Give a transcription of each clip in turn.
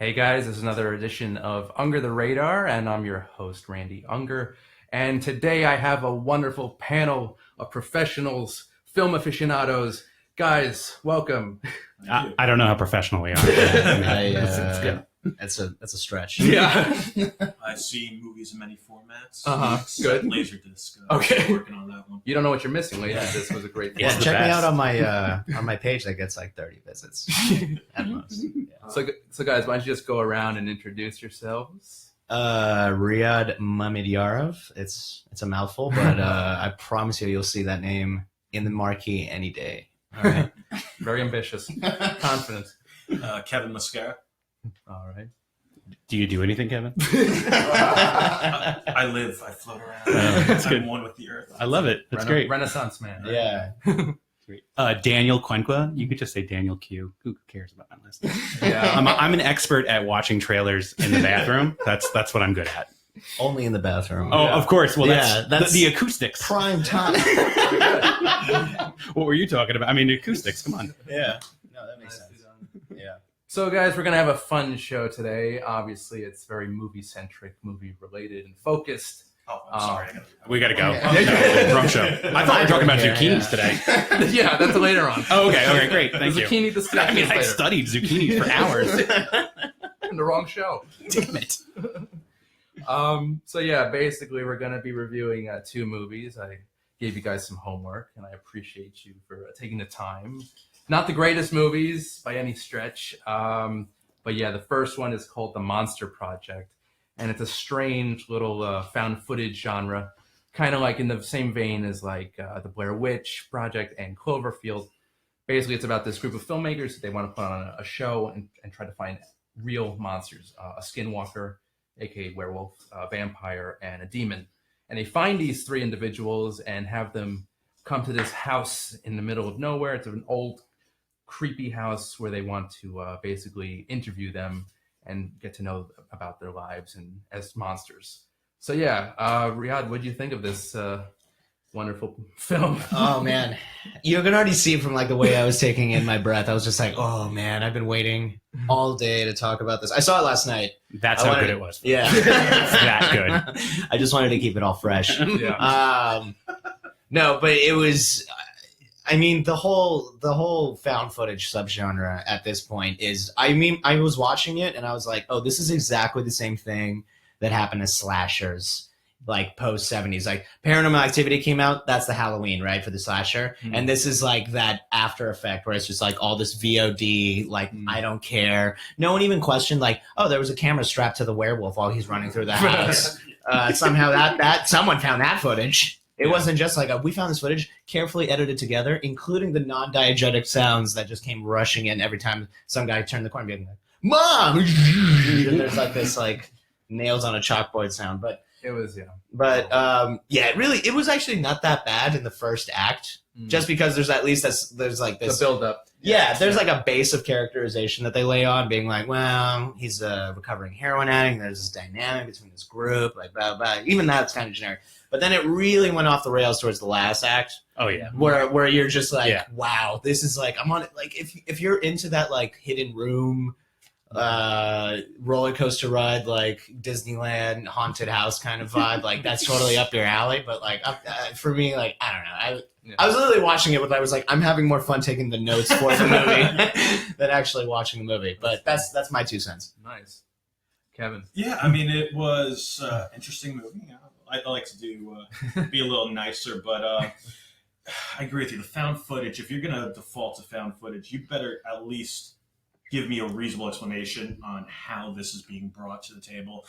Hey guys, this is another edition of Unger the Radar, and I'm your host, Randy Unger. And today I have a wonderful panel of professionals, film aficionados. Guys, welcome. I don't know how professional we are. That's a stretch. Yeah. I've seen movies in many formats. Good. Laserdisc. Okay. Working on that one. You don't know what you're missing. This was a great Yeah, film. check me out on my page that gets like 30 visits at most. Yeah. So guys, why don't you just go around and introduce yourselves? Riyad Mamidyarov. It's a mouthful, but I promise you'll see that name in the marquee any day. All right. Very ambitious. Confident. Kevin Mosquera. All right. Do you do anything, Kevin? I float around. That's good. I'm one with the earth. I love it. That's great. Renaissance man. Right? Yeah. Great. Daniel Quenqua. You could just say Daniel Q. Who cares about my list? Yeah. I'm an expert at watching trailers in the bathroom. That's what I'm good at. Only in the bathroom. Oh, of course. Well, Yeah, that's the acoustics. prime time. What were you talking about? I mean, acoustics. Come on. Yeah. No, that makes sense. Yeah. So guys, we're going to have a fun show today. Obviously, it's very movie-centric, movie-related, and focused. Oh, I'm sorry. We got to go. Yeah. No, wrong show. I thought we were talking about zucchinis today. Yeah, that's later on. Oh, okay, great. Thank The you. zucchini discussion I mean, is I later. studied zucchini for hours. In the wrong show. Damn it. So yeah, basically, we're going to be reviewing 2 movies. I gave you guys some homework, and I appreciate you for taking the time. Not the greatest movies by any stretch, but yeah, the first one is called The Monster Project, and it's a strange little found footage genre, kind of like in the same vein as like the Blair Witch Project and Cloverfield. Basically, it's about this group of filmmakers. They want to put on a show and try to find real monsters, a skinwalker, aka werewolf, a vampire, and a demon. And they find these 3 individuals and have them come to this house in the middle of nowhere. It's an old, creepy house where they want to basically interview them and get to know about their lives and as monsters. So yeah, Riyad, what did you think of this wonderful film? Oh man, you can already see from like the way I was taking in my breath. I was just like, oh man, I've been waiting all day to talk about this. I saw it last night. That's how good it was. Yeah, That good. I just wanted to keep it all fresh. Yeah. No, but it was. I mean, the whole found footage subgenre at this point is. I mean, I was watching it and I was like, oh, this is exactly the same thing that happened to slashers. Like post 70s, like Paranormal Activity came out. That's the Halloween, right, for the slasher. Mm. And this is like that after effect where it's just like all this VOD, like I don't care. No one even questioned like, oh, there was a camera strapped to the werewolf while he's running through the house. Somehow that someone found that footage. It wasn't just like we found this footage carefully edited together, including the non-diegetic sounds that just came rushing in every time some guy turned the corner, being like, "Mom!" And there's like this like nails on a chalkboard sound, but. It was, yeah. But it was actually not that bad in the first act, just because there's at least there's like this the build up. Yeah, there's like a base of characterization that they lay on, being like, well, he's a recovering heroin addict. There's this dynamic between this group, like blah blah. Even that's kind of generic. But then it really went off the rails towards the last act. Oh yeah, where you're just like, wow, this is like I'm on it. Like if you're into that like hidden room. Roller coaster ride, like Disneyland haunted house kind of vibe, like that's totally up your alley. But like for me, like I don't know, I was literally watching it, but I was like, I'm having more fun taking the notes for the movie than actually watching the movie. But that's my 2 cents. Nice. Kevin. Yeah, I mean, it was interesting movie. I like to be a little nicer, but I agree with you. The found footage, if you're going to default to found footage, you better at least give me a reasonable explanation on how this is being brought to the table,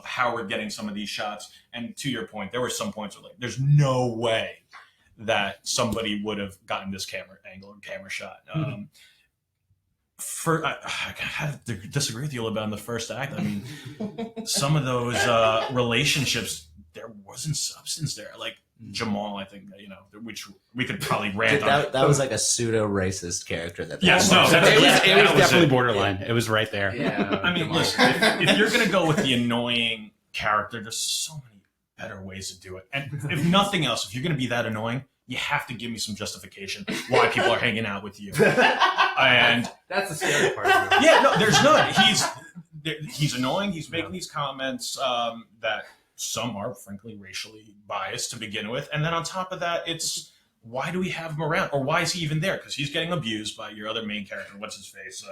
how we're getting some of these shots. And to your point, there were some points where, like, there's no way that somebody would have gotten this camera angle and camera shot. I have to disagree with you a little bit on the first act. I mean, some of those relationships, there wasn't substance there. Like Jamal, I think, which we could probably rant on. That was like a pseudo racist character. Yes, no, it was definitely borderline. It was right there. Yeah. I mean, listen, if you're going to go with the annoying character, there's so many better ways to do it. And if nothing else, if you're going to be that annoying, you have to give me some justification why people are hanging out with you. And that's the scary part. Yeah, no, there's none. He's annoying. He's making these comments that some are, frankly, racially biased to begin with. And then on top of that, it's why do we have him around? Or why is he even there? Because he's getting abused by your other main character. What's his face?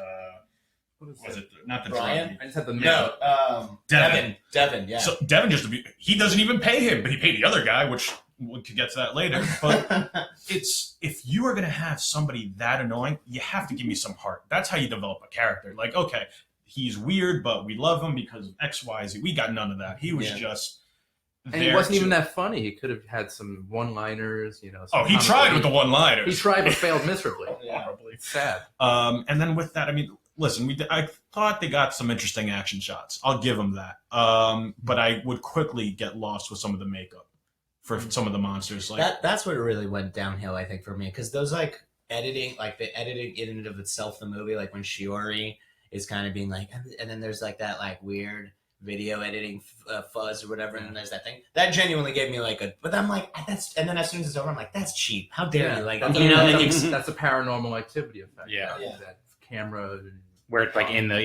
What is it? Not the Brian? drug. I just had the Devin, yeah. So Devin he doesn't even pay him, but he paid the other guy, which we could get to that later. But if you are going to have somebody that annoying, you have to give me some heart. That's how you develop a character. Like, okay, he's weird, but we love him because of X, Y, Z. We got none of that. He was just and he wasn't even that funny. He could have had some one-liners, he tried with the one-liners. He tried but failed miserably. Horribly. It's sad. And then with that, I mean, listen, I thought they got some interesting action shots. I'll give them that. But I would quickly get lost with some of the makeup for some of the monsters. Like that's what really went downhill, I think, for me. Because those, like, editing, like, the editing in and of itself, the movie, like, when Shiori is kind of being like, and then there's, like, that, like, weird video editing fuzz or whatever, and then there's that thing. That genuinely gave me, like, but I'm like, and then as soon as it's over, I'm like, that's cheap. How dare you? Like, that's a paranormal activity effect. Yeah. That camera... Where it's like in the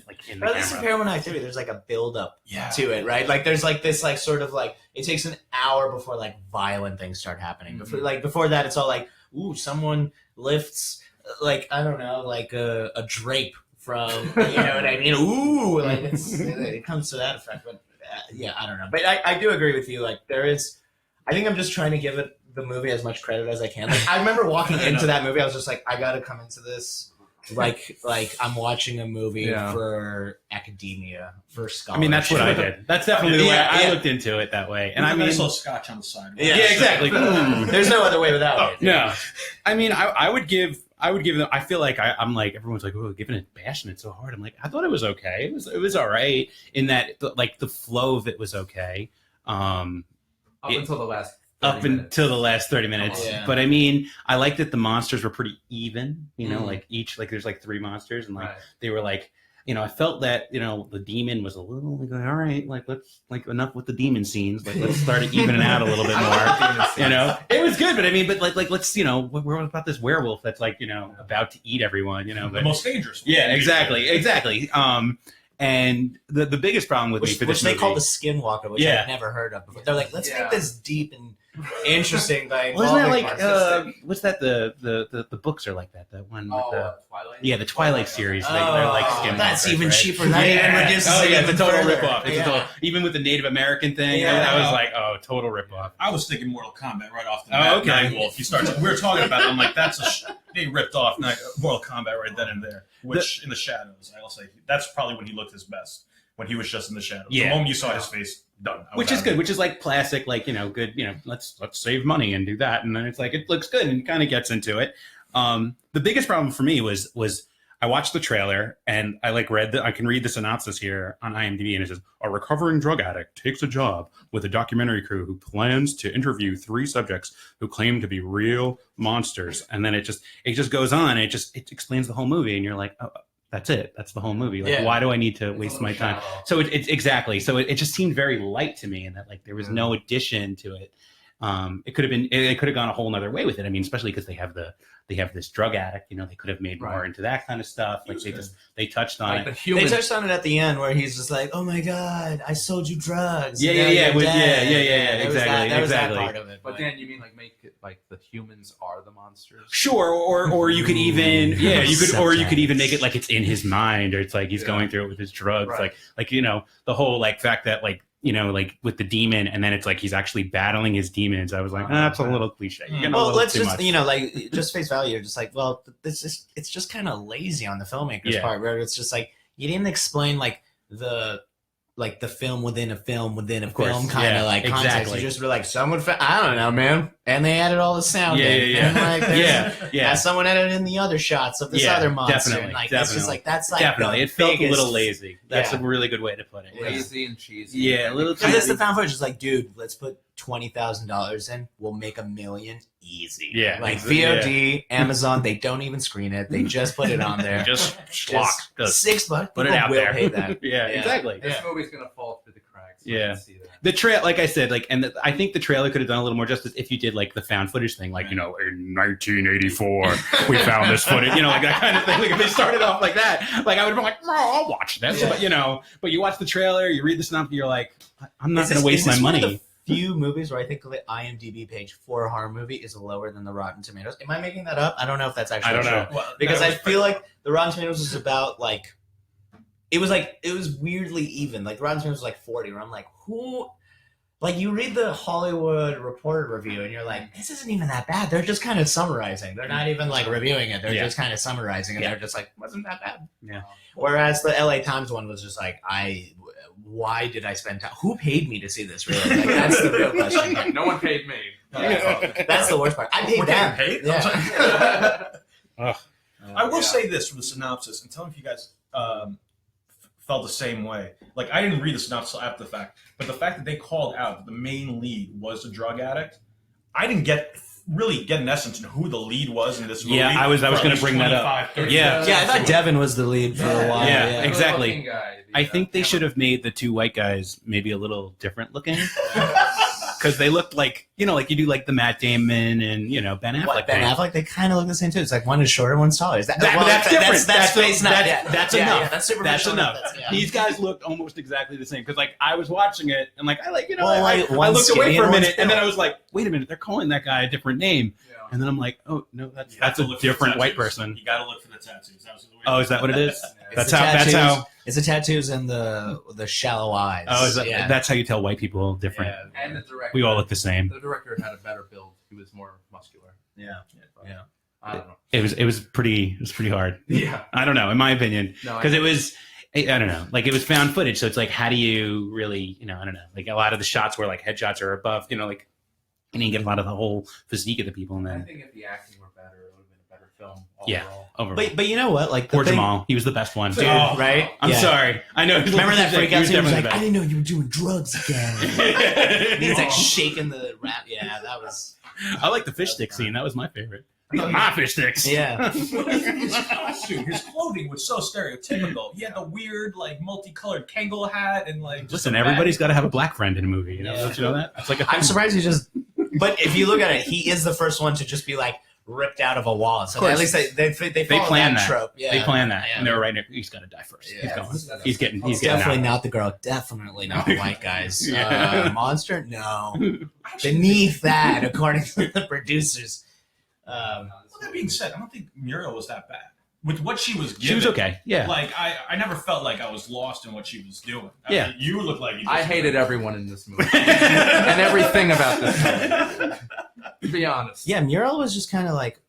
like in the this is camera. paranormal activity. There's like a build up Yeah. to it, right? Like there's like this like sort of like it takes an hour before like violent things start happening. Before that, it's all like, ooh, someone lifts like I don't know, like a drape from you know what I mean? Ooh, like it comes to that effect. But yeah, I don't know. But I do agree with you. Like there is, I think I'm just trying to give it the movie as much credit as I can. Like I remember walking into that movie, I was just like, I got to come into this. Like I'm watching a movie for academia, for scholarship. I mean, that's what I did. That's definitely the way I looked into it that way. And I mean, nice little scotch on the side. Yeah, exactly. There's no other way without it. No, I mean, I would give them. I feel like I'm like everyone's like, oh, giving it, bashing it so hard. I'm like, I thought it was okay. It was all right in that like the flow of it was okay. Up until the last 30 minutes. Yeah. But I mean, I like that the monsters were pretty even, like each, like there's like 3 monsters and like they were like, I felt that, the demon was a little like, all right, like let's like enough with the demon scenes. Like let's start evening out a little bit more, it was good. But I mean, but like, let's, we're about this werewolf that's like, about to eat everyone, but the most dangerous one. Yeah, exactly. And the biggest problem with me for this they movie, call the Skinwalker, which I've never heard of before. They're like, let's make this deep and interesting by wasn't that involving like what's that the books are like that one with the Twilight? Yeah, the Twilight series. They're like Skinwalkers, that's even right? cheaper. That even reduces it it's a even total further. ripoff. It's a total, even with the Native American thing, I was like, oh, total ripoff. I was thinking Mortal Kombat right off the Oh, bat. okay. Nightwolf. We were talking about it. I'm like, they ripped off Mortal Kombat right then and there. Which in the shadows, I'll say that's probably when he looked his best. When he was just in the shadows. Yeah. The moment you saw his face, done. Which is good. Which is like classic, like, good, let's save money and do that. And then it's like, it looks good and kind of gets into it. The biggest problem for me was I watched the trailer and I like I can read the synopsis here on IMDb and it says, a recovering drug addict takes a job with a documentary crew who plans to interview 3 subjects who claim to be real monsters. And then it just goes on. It explains the whole movie and you're like, oh, that's it. That's the whole movie. Like, why do I need to waste my time? So it's exactly. So it just seemed very light to me, and that like there was no addition to it. It could have been. It could have gone a whole nother way with it. I mean, especially because they have this drug addict. You know, they could have made more into that kind of stuff. Like they touched on like it. the human. They touched on it at the end where he's just like, "Oh my god, I sold you drugs." Yeah. Exactly. That was that part of it. But Dan, you mean like make it like the humans are the monsters? Sure, or you could even you could even make it like it's in his mind, or it's like he's going through it with his drugs, like you know, the whole like fact that like, you know, like with the demon, and then it's like he's actually battling his demons. I was like, that's a little cliche. Well, let's just, you know, like just face value. You're just like, well, it's just kind of lazy on the filmmaker's part, where it's just like you didn't explain like the film within a film within a film kind of like context. Exactly. You just were like, someone, I don't know, man, and they added all the sound. And someone added in the other shots of this other monster. Definitely, and like, definitely. It's just like that's like definitely. It felt a little lazy. That's a really good way to put it. Lazy and cheesy. Yeah, a little. Because it's the found footage. It's like, dude, let's put $20,000 in. We'll make $1 million easy. Yeah, like VOD, Amazon. They don't even screen it. They just put it on there. just $6. Put it out there. Pay that. Exactly. This movie's gonna fall through the cracks. Yeah. I can see that. The trail, like I said, like, and I think the trailer could have done a little more justice if you did like the found footage thing, like, you know, in 1984 we found this footage, you know, like that kind of thing. Like if they started off like that, like I would have been like, oh, I'll watch this, but you know, but you watch the trailer, you read the synopsis, you're like, I'm not going to waste my money. One of the few movies where I think the IMDb page for a horror movie is lower than the Rotten Tomatoes. Am I making that up? I don't know if that's actually true. Well, because I feel like the Rotten Tomatoes was about like it was weirdly even. Like the Rotten Tomatoes was like 40, where I'm like, who? Like you read the Hollywood Reporter review and you're like, this isn't even that bad. They're just kind of summarizing. They're not even like reviewing it. They're just kind of summarizing, and they're just like, wasn't that bad? Yeah. Whereas the LA Times one was just like, why did I spend time? Who paid me to see this? Really? Like, that's the real question. No one paid me. That's the worst part. I paid We're them. getting paid? Yeah. I will say this from the synopsis, and tell me if you guys felt the same way. Like, I didn't read the synopsis after the fact, but the fact that they called out that the main lead was a drug addict, I didn't really get an essence in who the lead was in this movie. Yeah, I was going to bring that up. 30 Yeah. Yeah, I thought Devin was the lead for a while. Yeah, exactly. Guy, I think they should have made the two white guys maybe a little different looking. Because they looked like, you know, like you do like the Matt Damon and, you know, Ben Affleck. What, Ben Affleck, they kind of look the same too. It's like one is shorter, one's taller. Is that, that's different. That's enough. That's enough. Yeah, that's That's enough. These guys looked almost exactly the same. Because like I was watching it and like I like, you know, I looked away for a minute and then I was like, wait a minute, they're calling that guy a different name. Yeah. And then I'm like, oh no, that's a different white person. You got to look for the tattoos. Oh, is that what it is? That's how. It's the tattoos and the shallow eyes. Oh, that's how you tell white people different. Yeah. And the director. We all look the same. The director had a better build. He was more muscular. Yeah. I don't know. It was pretty hard. Yeah. I don't know, in my opinion, No, because it was. I don't know. Like it was found footage, so it's like, how do you really, you know? I don't know. Like a lot of the shots were like headshots are above, you know, like, and you get a lot of the whole physique of the people, and I then think if the acting were better, it would have been a better film. Yeah. Overall. But you know what? Like poor Jamal, he was the best one, dude. Right? I'm sorry. I know. Remember that freak out? He was like, I didn't know you were doing drugs again. He's like shaking the rap. Yeah, that was. I like the fish stick scene. That was my favorite. My fish sticks. Yeah. His costume, his clothing was so stereotypical. He had the weird, like, multicolored Kangol hat and like. Listen, everybody's got to have a black friend in a movie. You know, don't you know that? It's like I'm surprised he just. But if you look at it, he is the first one to just be like ripped out of a wall. So at least they planned that trope. Yeah. They planned that, and they were right there. He's got to die first. Yeah. He's getting. He's definitely getting not the girl. Definitely not the white guys. Yeah. Monster? No. Beneath that, according to the producers. With that being said, I don't think Muriel was that bad. With what she was given. She was okay. Yeah. Like, I never felt like I was lost in what she was doing. Yeah. You look like you I hated everyone in this movie. And everything about this movie. To be honest. Yeah, Muriel was just kind of like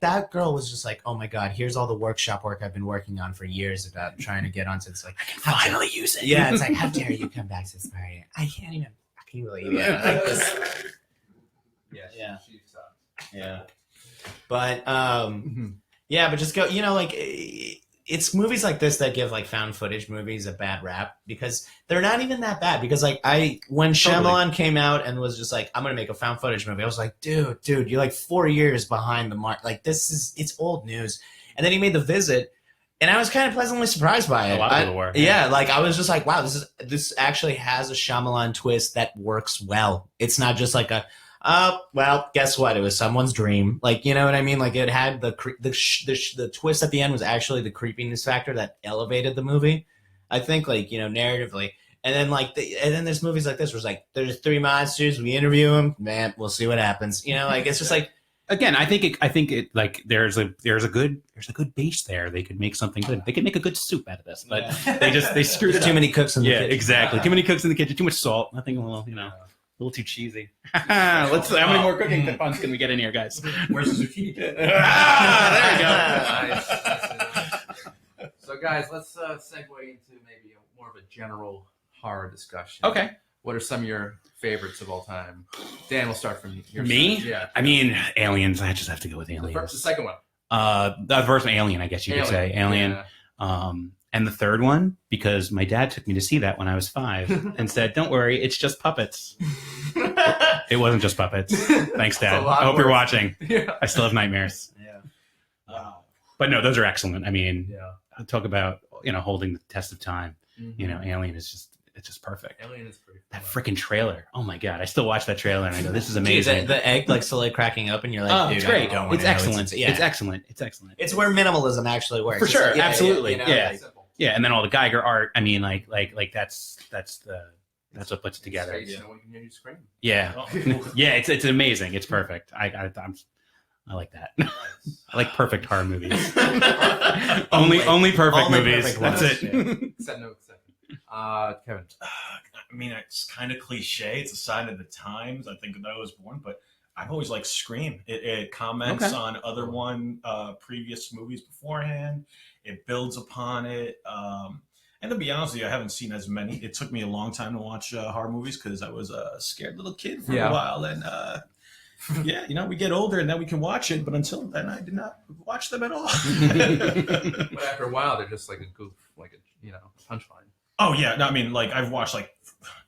that girl was just like, oh my God, here's all the workshop work I've been working on for years about trying to get onto this. Like, I can finally use it. Yeah, it's like, how dare you come back to this party? I can't even fucking believe it. Like this. Yeah. She sucks. Yeah. But yeah, but just go, you know, like it's movies like this that give like found footage movies a bad rap because they're not even that bad. Because like when Shyamalan came out and was just like, I'm gonna make a found footage movie, I was like, dude, you're like 4 years behind the mark. Like it's old news. And then he made The Visit, and I was kind of pleasantly surprised by it. A lot of people were. Yeah, like I was just like, wow, this actually has a Shyamalan twist that works well. It's not just like Well, guess what? It was someone's dream. Like, you know what I mean? Like, it had the twist at the end was actually the creepiness factor that elevated the movie. I think, like, you know, narratively. And then, and then there's movies like this where it's like, there's 3 monsters, we interview them, man, we'll see what happens. You know, like, it's just like, again, I think it like there's a good base there. They could make something good. They could make a good soup out of this, but they screwed it up. Too many cooks in the kitchen. Exactly. Too many cooks in the kitchen. Too much salt. Nothing. Well, you know, a little too cheesy. How many more cooking puns can we get in here, guys? Where's the zucchini? There you go. Nice. So, guys, let's segue into maybe more of a general horror discussion. Okay. What are some of your favorites of all time? Dan, we'll start from you. Me? Yeah. I mean, Aliens. I just have to go with Aliens. The second one. The first one, Alien, I guess you could say. Alien. Yeah. And the third one, because my dad took me to see that when I was 5 and said, don't worry, it's just puppets. It wasn't just puppets. Thanks, Dad. I hope you're watching. Yeah. I still have nightmares. Yeah. But no, those are excellent. I mean, Yeah. talk about, you know, holding the test of time. Mm-hmm. You know, Alien is just perfect. Alien is pretty That fun. freaking trailer. Oh my God. I still watch that trailer and I go, this is amazing. Dude, the egg like slowly cracking open. You're like, Oh, dude, it's great. I don't wanna It's know. excellent. Yeah. It's excellent. It's excellent. It's where minimalism actually works. For sure. Yeah, Absolutely. you know, Yeah. like- Simple. Yeah, and then all the Geiger art. I mean, like that's what puts it together. Space, no one can hear you scream. Yeah, yeah, it's amazing. It's perfect. I like that. I like perfect horror movies. only perfect only movies. perfect That's ones, it. Set no exception. Kevin. I mean, it's kind of cliche. It's a sign of the times. I think that I was born, but I've always liked Scream. It comments Okay. on other previous movies beforehand. It builds upon it. And to be honest with you, I haven't seen as many. It took me a long time to watch horror movies because I was a scared little kid for a while. And yeah, you know, we get older and then we can watch it. But until then, I did not watch them at all. But after a while, they're just like a goof, like a punchline. Oh yeah, no, I mean, like I've watched like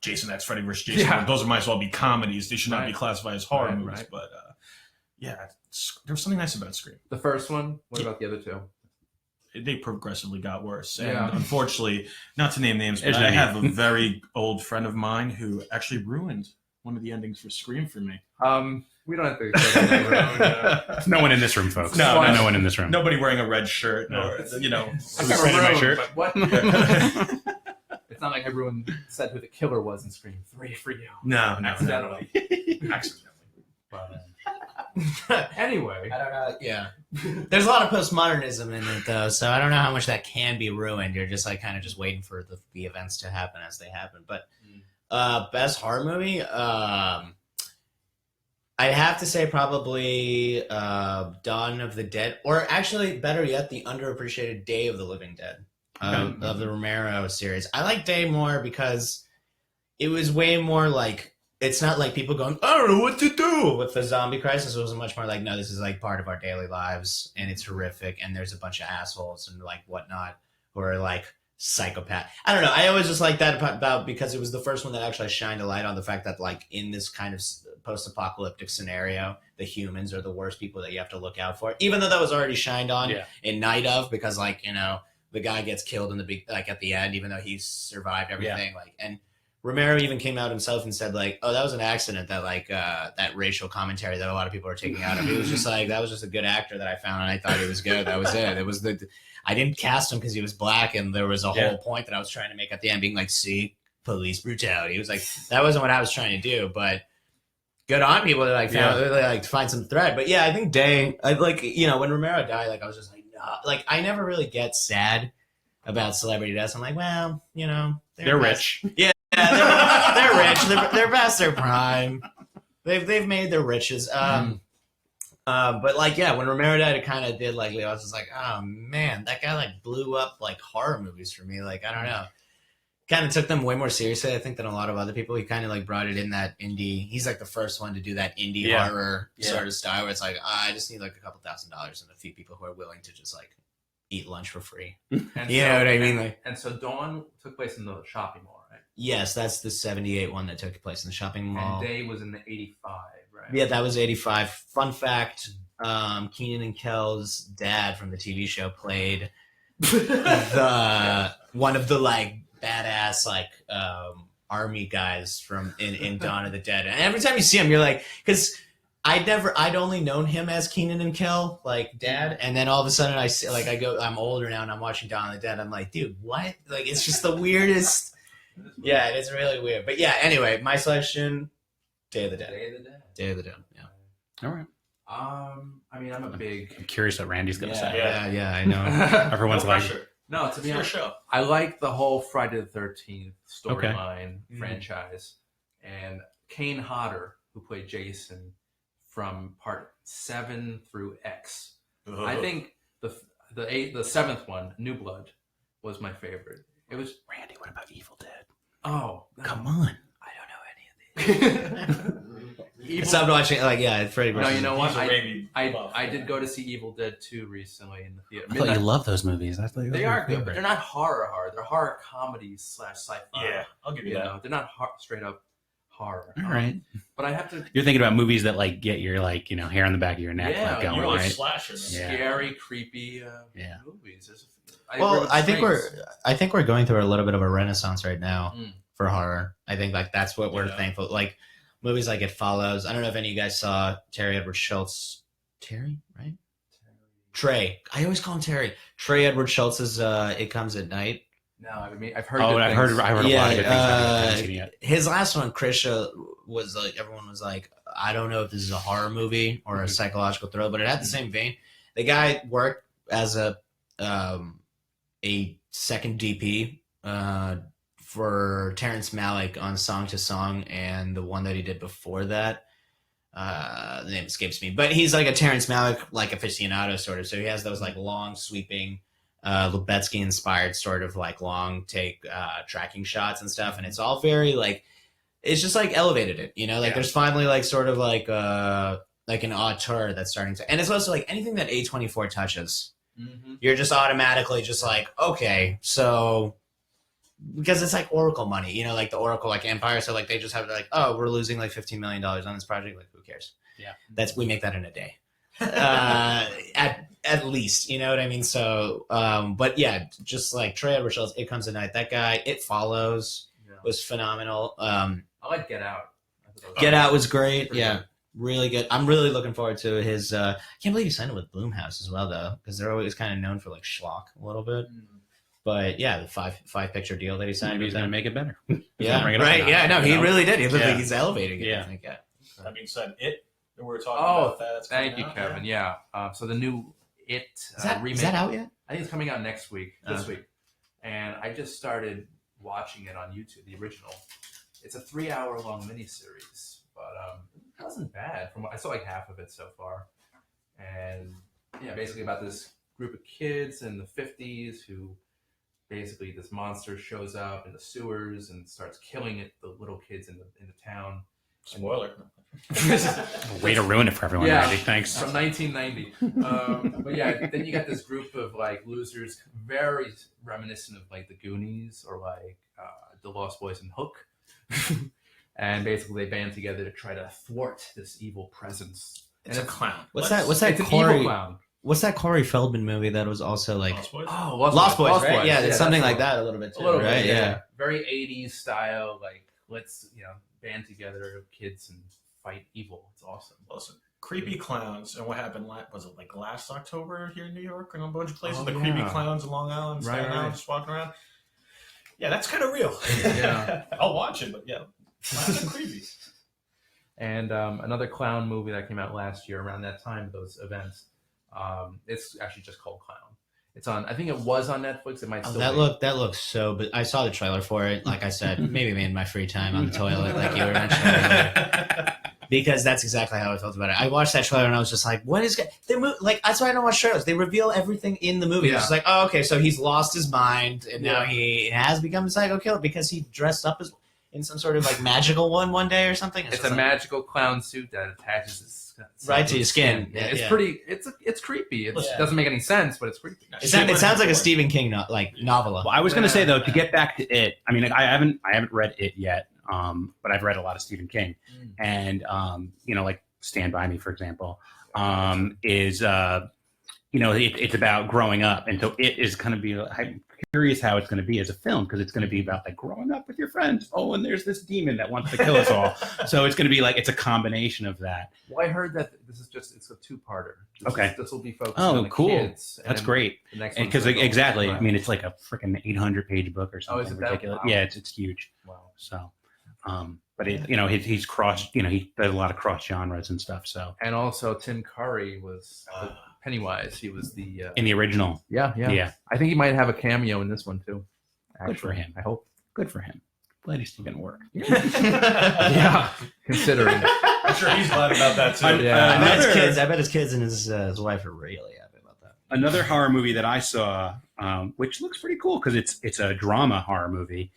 Jason X, Freddy vs. Jason. Yeah. Those might as well be comedies. They should not Right. be classified as horror Right, movies. right. But yeah, there was something nice about Scream. The first one. What about the other two? They progressively got worse. And Yeah. unfortunately, not to name names, but There's I no have a very old friend of mine who actually ruined one of the endings for Scream for me. We don't have to go down that road. No one in this room, folks. No, no one in this room. Nobody wearing a red shirt, No. or you know. I was got red in my ruined, shirt. but what? It's not like everyone said who the killer was in Scream 3 for you. No, Accidentally. accidentally. But, anyway. I don't know. Yeah. There's a lot of postmodernism in it, though, so I don't know how much that can be ruined. You're just like kind of just waiting for the events to happen as they happen. But best horror movie, I'd have to say probably Dawn of the Dead, or actually, better yet, the underappreciated Day of the Living Dead of the Romero series. I like Day more because it was way more like, it's not like people going, I don't know what to do with the zombie crisis. It was much more like, no, this is like part of our daily lives and it's horrific. And there's a bunch of assholes and like whatnot who are like psychopath. I don't know. I always just like that about because it was the first one that actually shined a light on the fact that like in this kind of post-apocalyptic scenario, the humans are the worst people that you have to look out for, even though that was already shined on in Night of, because like, you know, the guy gets killed in the big, like at the end, even though he's survived everything. Like, and Romero even came out himself and said like, oh, that was an accident, that like that racial commentary that a lot of people are taking out of it. It was just like, that was just a good actor that I found and I thought it was good. That was it. It was I didn't cast him because he was black and there was a whole point that I was trying to make at the end being like, see, police brutality. It was like, that wasn't what I was trying to do, but good on people that like found they like to find some thread. But yeah, I think Day, I like, you know, when Romero died, like I was just like, no, like I never really get sad about celebrity deaths. I'm like, well, you know, They're rich. Yeah, they're rich. They're past their prime. They've made their riches. But like, yeah, when Romero died, it kind of did like, I was just like, oh man, that guy like blew up like horror movies for me. Like, I don't know. Kind of took them way more seriously, I think, than a lot of other people. He kind of like brought it in that indie. He's like the first one to do that indie horror sort of style where it's like, I just need like a couple $1,000 and a few people who are willing to just like eat lunch for free. And You know what I mean? Like, And so Dawn took place in the shopping mall, right? yes, that's the 78 one that took place in the shopping mall. And Day was in the 85, right? Yeah, that was 85. Fun fact, Keenan and Kel's dad from the TV show played the one of the like badass like army guys from in Dawn of the Dead. And every time you see him, you're like, because I'd only known him as Keenan and Kel, like Dad, and then all of a sudden I'm older now and I'm watching Dawn of the Dead. I'm like, dude, what? Like, it's just the weirdest. Yeah, it is really weird. But yeah, anyway, my selection, Day of the Dead. Day of the Dead. Yeah. All right. I mean, I'm I'm curious what Randy's gonna say. Yeah, I know. Everyone's No like, pressure. No, to It's be your honest, show. I like the whole Friday the 13th storyline Okay. franchise. And Kane Hodder, who played Jason from part 7 through X. I think the seventh one, New Blood, was my favorite. It was Randy, what about Evil Dead? oh Come on. I don't know any of these. Stop watching. Freddy No, versus. you know what? He's a Raimi buff. I did go to see Evil Dead 2 recently in the theater. I thought you loved those movies. I thought They are good, but they're not horror. They're horror comedies / sci-fi. Yeah, I'll give you that. They're not straight up horror. All right. But I have to You're thinking about movies that like get your like hair on the back of your neck Yeah, like going You're like right. slasher. Yeah. scary, creepy Yeah. movies. Well, I think we're going through a little bit of a renaissance right now Mm. for horror. I think like that's what we're Yeah. thankful. Like movies like It Follows. I don't know if any of you guys saw Terry Edward Schultz. Terry, right? Trey. I always call him Terry. Trey Edward Schultz's It Comes at Night. No, I mean I've heard. Oh, good I've heard things. a lot of good things. I haven't seen it yet. His last one, Krisha, was like everyone was like, I don't know if this is a horror movie or a psychological thriller, but it had the same vein. The guy worked as a second DP for Terrence Malick on Song to Song, and the one that he did before that, the name escapes me. But he's like a Terrence Malick like aficionado sort of. So he has those like long sweeping, Lubetsky inspired sort of like long take tracking shots and stuff, and it's all very like it's just like elevated it, like there's finally like sort of like an auteur that's starting to, and it's also like anything that A24 touches, you're just automatically just like, okay, so because it's like Oracle money, like the Oracle like Empire, so like they just have like, oh, we're losing like $15 million on this project, like who cares? Yeah, we make that in a day. At least, you know what I mean? So but yeah, just like Trey Edward Schultz, It Comes at Night, that guy, It Follows was phenomenal. I like Get Out. Get Out was great. Pretty Yeah, good. really good. I'm really looking forward to his I can't believe he signed it with Blumhouse as well though, because they're always kind of known for like schlock a little bit. But yeah, the five picture deal that he signed. maybe he's gonna make it better. Yeah, Bring it up right. a notch, Yeah, no, he really did. He looked Yeah. like he's elevating it. Yeah. I think. Yeah. That being said, we were talking Oh, about that. It's thank coming you, out, Kevin. Yeah. So the new It remake. Is that out yet? I think it's coming out next week. This week, and I just started watching it on YouTube. The original. It's a 3-hour-long miniseries, but it wasn't bad. From what I saw, like half of it so far, and yeah, basically about this group of kids in the 50s who basically this monster shows up in the sewers and starts killing the little kids in the town. Spoiler. Way to ruin it for everyone, Yeah. Randy. Thanks. From 1990. But yeah, then you got this group of like losers, very reminiscent of like the Goonies or like the Lost Boys and Hook. And basically they band together to try to thwart this evil presence. It's a clown. What's that? What's that? It's an evil Corey? clown. What's that Corey Feldman movie that was also like Lost Boys? Oh, Lost Boys, right? Yeah, it's something that's like that a little bit too, A little right? bit, Yeah. Very 80s style, like let's band together kids and fight evil. It's awesome. Listen, creepy clowns, and what happened? Was it like last October here in New York and a bunch of places? Oh, the yeah. creepy clowns in Long Island, Staten Right, Island, right. just walking around. Yeah, that's kind of real. Yeah. I'll watch it, but yeah, clowns are creepy. And another clown movie that came out last year around that time, those events. It's actually just called Clown. It's on. I think it was on Netflix. It might Oh, still. that looks so. But I saw the trailer for it. Like I said, maybe in my free time on the toilet, like you were mentioning earlier. Because that's exactly how I felt about it. I watched that trailer and I was just like, "What is?" Like that's why I don't watch trailers. They reveal everything in the movie. Yeah. It's just like, oh, okay, so he's lost his mind and now Yeah. he has become a psycho killer because he dressed up as in some sort of like magical one day or something. It's just a like, magical clown suit that attaches his Right to your skin. Yeah, it's yeah. pretty. It's creepy. It Yeah. doesn't make any sense, but it's creepy. It sounds like a Stephen King novella. Well, I was going to say though, to get back to it, I mean, I haven't read it yet, but I've read a lot of Stephen King, and like Stand By Me, for example, is it's about growing up, and so it is going to be curious how it's going to be as a film because it's going to be about like growing up with your friends. Oh, and there's this demon that wants to kill us all. So it's going to be like it's a combination of that. Well, I heard that it's a two-parter. Okay. This will be focused Oh, on the cool. kids. That's and great. The next Because one's exactly, Right. I mean, it's like a freaking 800-page book or something is it that? ridiculous. Wow. Yeah, it's huge. Wow. So, but he's crossed. He does a lot of cross genres and stuff. So And also, Tim Curry was Pennywise. He was the in the original, yeah. I think he might have a cameo in this one too. Good for him. I hope. Good for him. Glad he's still going to work. Yeah, considering. I'm sure he's glad about that too. Yeah. I bet his kids and his wife are really happy about that. Another horror movie that I saw, which looks pretty cool because it's a drama horror movie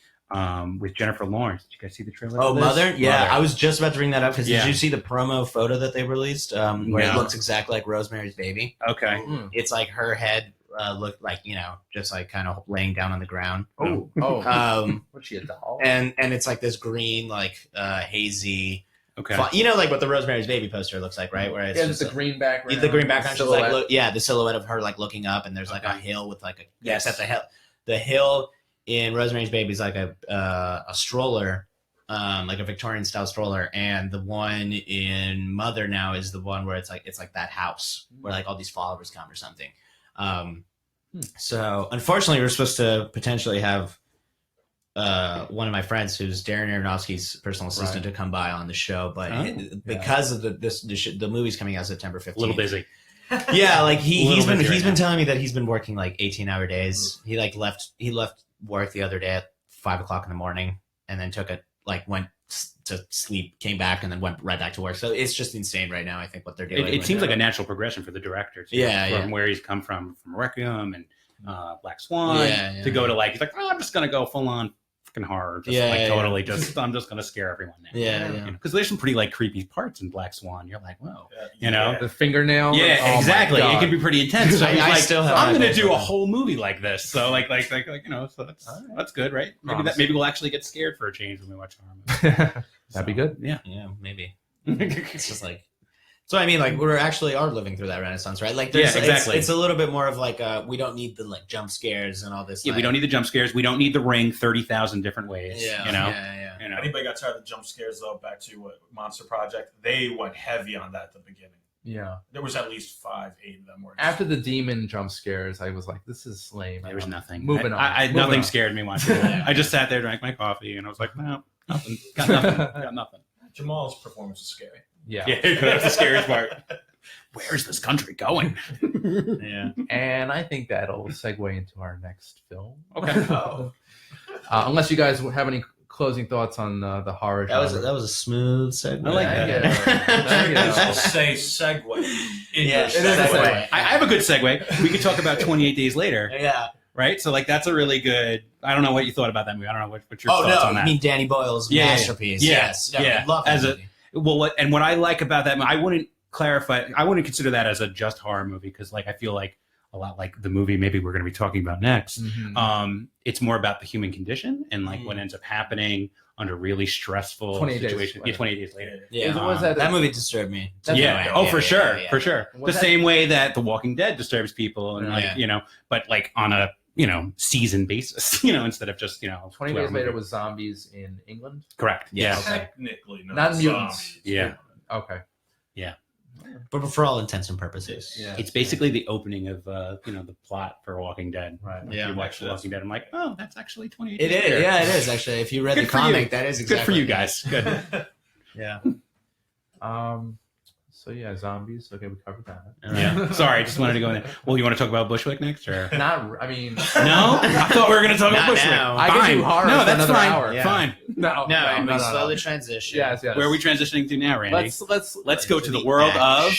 with Jennifer Lawrence. Did you guys see the trailer? Oh, for this? Mother? Yeah, Mother. I was just about to bring that up because Yeah. did you see the promo photo that they released where Yeah. it looks exactly like Rosemary's Baby? Okay. It's like her head looked like, just like kind of laying down on the ground. Oh. What's she, a doll? And it's like this green, like hazy, Okay. like what the Rosemary's Baby poster looks like, right? Where it's Yeah, just just the green background. the green background. She's like, silhouette. the silhouette of her like looking up, and there's like a Okay. hill with like a Yes. except the hill in Rosemary's Baby is like a stroller, like a Victorian style stroller, and the one in Mother now is the one where it's like that house where like all these followers come or something. So unfortunately, we're supposed to potentially have one of my friends, who's Darren Aronofsky's personal assistant, to come by on the show, but because of the movie's coming out September 15th, A little busy. Yeah, like he's busy right been now. telling me that he's been working like 18-hour days. He like left work the other day at 5:00 in the morning, and then went to sleep, came back, and then went right back to work. So it's just insane right now. I think what they're doing. It seems like a natural progression for the director. Too, from where he's come from Requiem and Black Swan to go to he's like, I'm just gonna go full on freaking horror. I'm just gonna scare everyone now. Yeah. Because there's some pretty like creepy parts in Black Swan. You're like, whoa, the fingernail. Yeah, Oh, exactly. my It God. can be pretty intense. So I still have I'm my going to do a favorite. whole movie like this. So so that's good, right? Maybe we'll actually get scared for a change when we watch a horror movie. That'd be good. Yeah. Yeah, maybe. It's just like. So I mean, like we are living through that renaissance, right? Like, exactly. It's a little bit more of like we don't need the like jump scares and all this. Yeah, we don't need the jump scares. We don't need the ring 30,000 different ways. Yeah, You know? yeah. You know? Anybody got tired of the jump scares though? Back to Monster Project, they went heavy on that at the beginning. Yeah. There was at least 5, 8 of them. Where After the demon jump scares, I was like, "This is lame." There was nothing. Moving on. Moving nothing on. scared me watching it. I just sat there, drank my coffee, and I was like, no, nothing. Got nothing. Got nothing. Jamal's performance was scary. Yeah. Yeah, that's the scariest part. Where's this country going? Yeah. And I think that'll segue into our next film. Okay. Unless you guys have any closing thoughts on the horror That genre. was a smooth segue. I like that. Yeah. Say segue. Yeah, It is a segue. I have a good segue. We could talk about 28 Days Later, Yeah. right? So, that's a really good. I don't know what you thought about that movie. I don't know what your Oh thoughts no, on I that. mean Danny Boyle's Yeah, masterpiece. yeah, Yes. No, yeah. I love that As a- movie. Well, what I like about that, I wouldn't clarify. I wouldn't consider that as a just horror movie because, I feel like a lot like the movie maybe we're going to be talking about next. Mhm. It's more about the human condition and what ends up happening under really stressful 28 days situations. later. 28 days later. Yeah. Was that That movie disturbed me. Yeah. Oh, for sure. yeah. For sure. Was the that- same way that The Walking Dead disturbs people and Yeah. but on a, season basis, instead of just, 20 Days Later was zombies in England. correct. Yeah. Technically, Not mutants. zombies. Yeah. Okay. But for all intents and purposes. Yeah. It's basically the opening of, the plot for Walking Dead. Right. If Yeah. you watch The Walking Dead, I'm like, oh, that's actually 28 It days is. later. Yeah, it is actually. If you read Good the for you. comic, that is exactly. Good for you guys. Good. Yeah. So yeah, zombies. Okay, we covered that. Yeah. Sorry, I just wanted to go in there. Well, you want to talk about Bushwick next, or I mean, no? I thought we were going to talk about Not Bushwick. now. I could do horror No, for that's another fine. hour. Yeah. Fine. no, No, we slowly transition. Yes. Where are we transitioning to now, Randy? Let's go to the world of.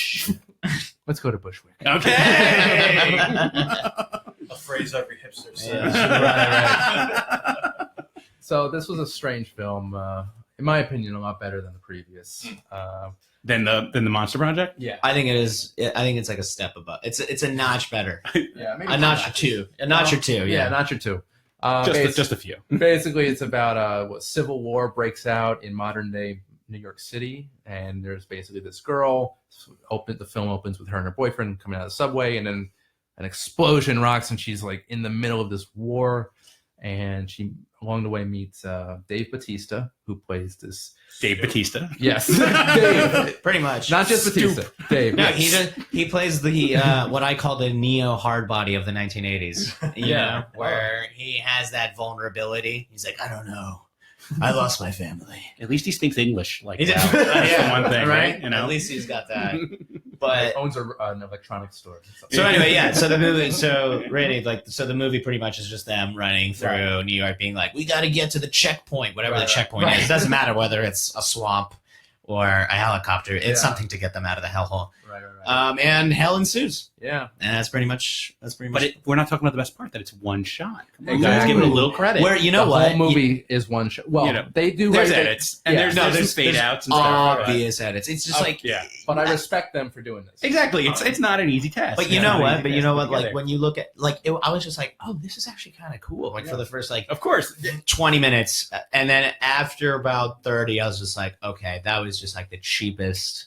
let's go to Bushwick. Okay. A phrase every hipster says. Yeah. So this was a strange film. In my opinion, a lot better than the previous. Than the Monster Project. Yeah. I think it is. I think it's like a step above. It's a notch better. Yeah. Maybe A notch or two. A notch or two. Yeah, Yeah. notch or two. Just a few. Basically, it's about what civil war breaks out in modern day New York City, and there's basically this girl. The film opens with her and her boyfriend coming out of the subway, and then an explosion rocks, and she's like in the middle of this war, and she along the way meets Dave Bautista, who plays this. Dave Bautista. Yes, Dave. Pretty much. Not just Bautista. Dave. No, yes. he plays the what I call the neo hard body of the 1980s. You Yeah. know, where he has that vulnerability. He's like, I don't know, I lost my family. At least he speaks English. Like He that. did- That's yeah, the one thing, right? You know. At least he's got that. He But owns an electronics store. so anyway, yeah. So the movie, the movie pretty much is just them running through New York, being like, "We got to get to the checkpoint, whatever the checkpoint is. It doesn't matter whether it's a swamp or a helicopter. It's something to get them out of the hellhole." Right. And hell ensues, Yeah. and that's pretty much. But we're not talking about the best part, that it's one shot. Come on, Exactly. guys, give it a little credit. Where you know the what? whole movie is one shot. Well, You know, they do. there's write it- edits, and yeah. there's some fade outs and stuff. obvious edits. It's just like Yeah. But I respect them for doing this. Exactly. It's not an easy task. But It's you not know an what? easy But you task know to what? put Like together. when you look at I was just like, oh, this is actually kind of cool. Like for the first Of course. 20 minutes, and then after about 30, I was just like, okay, that was just like the cheapest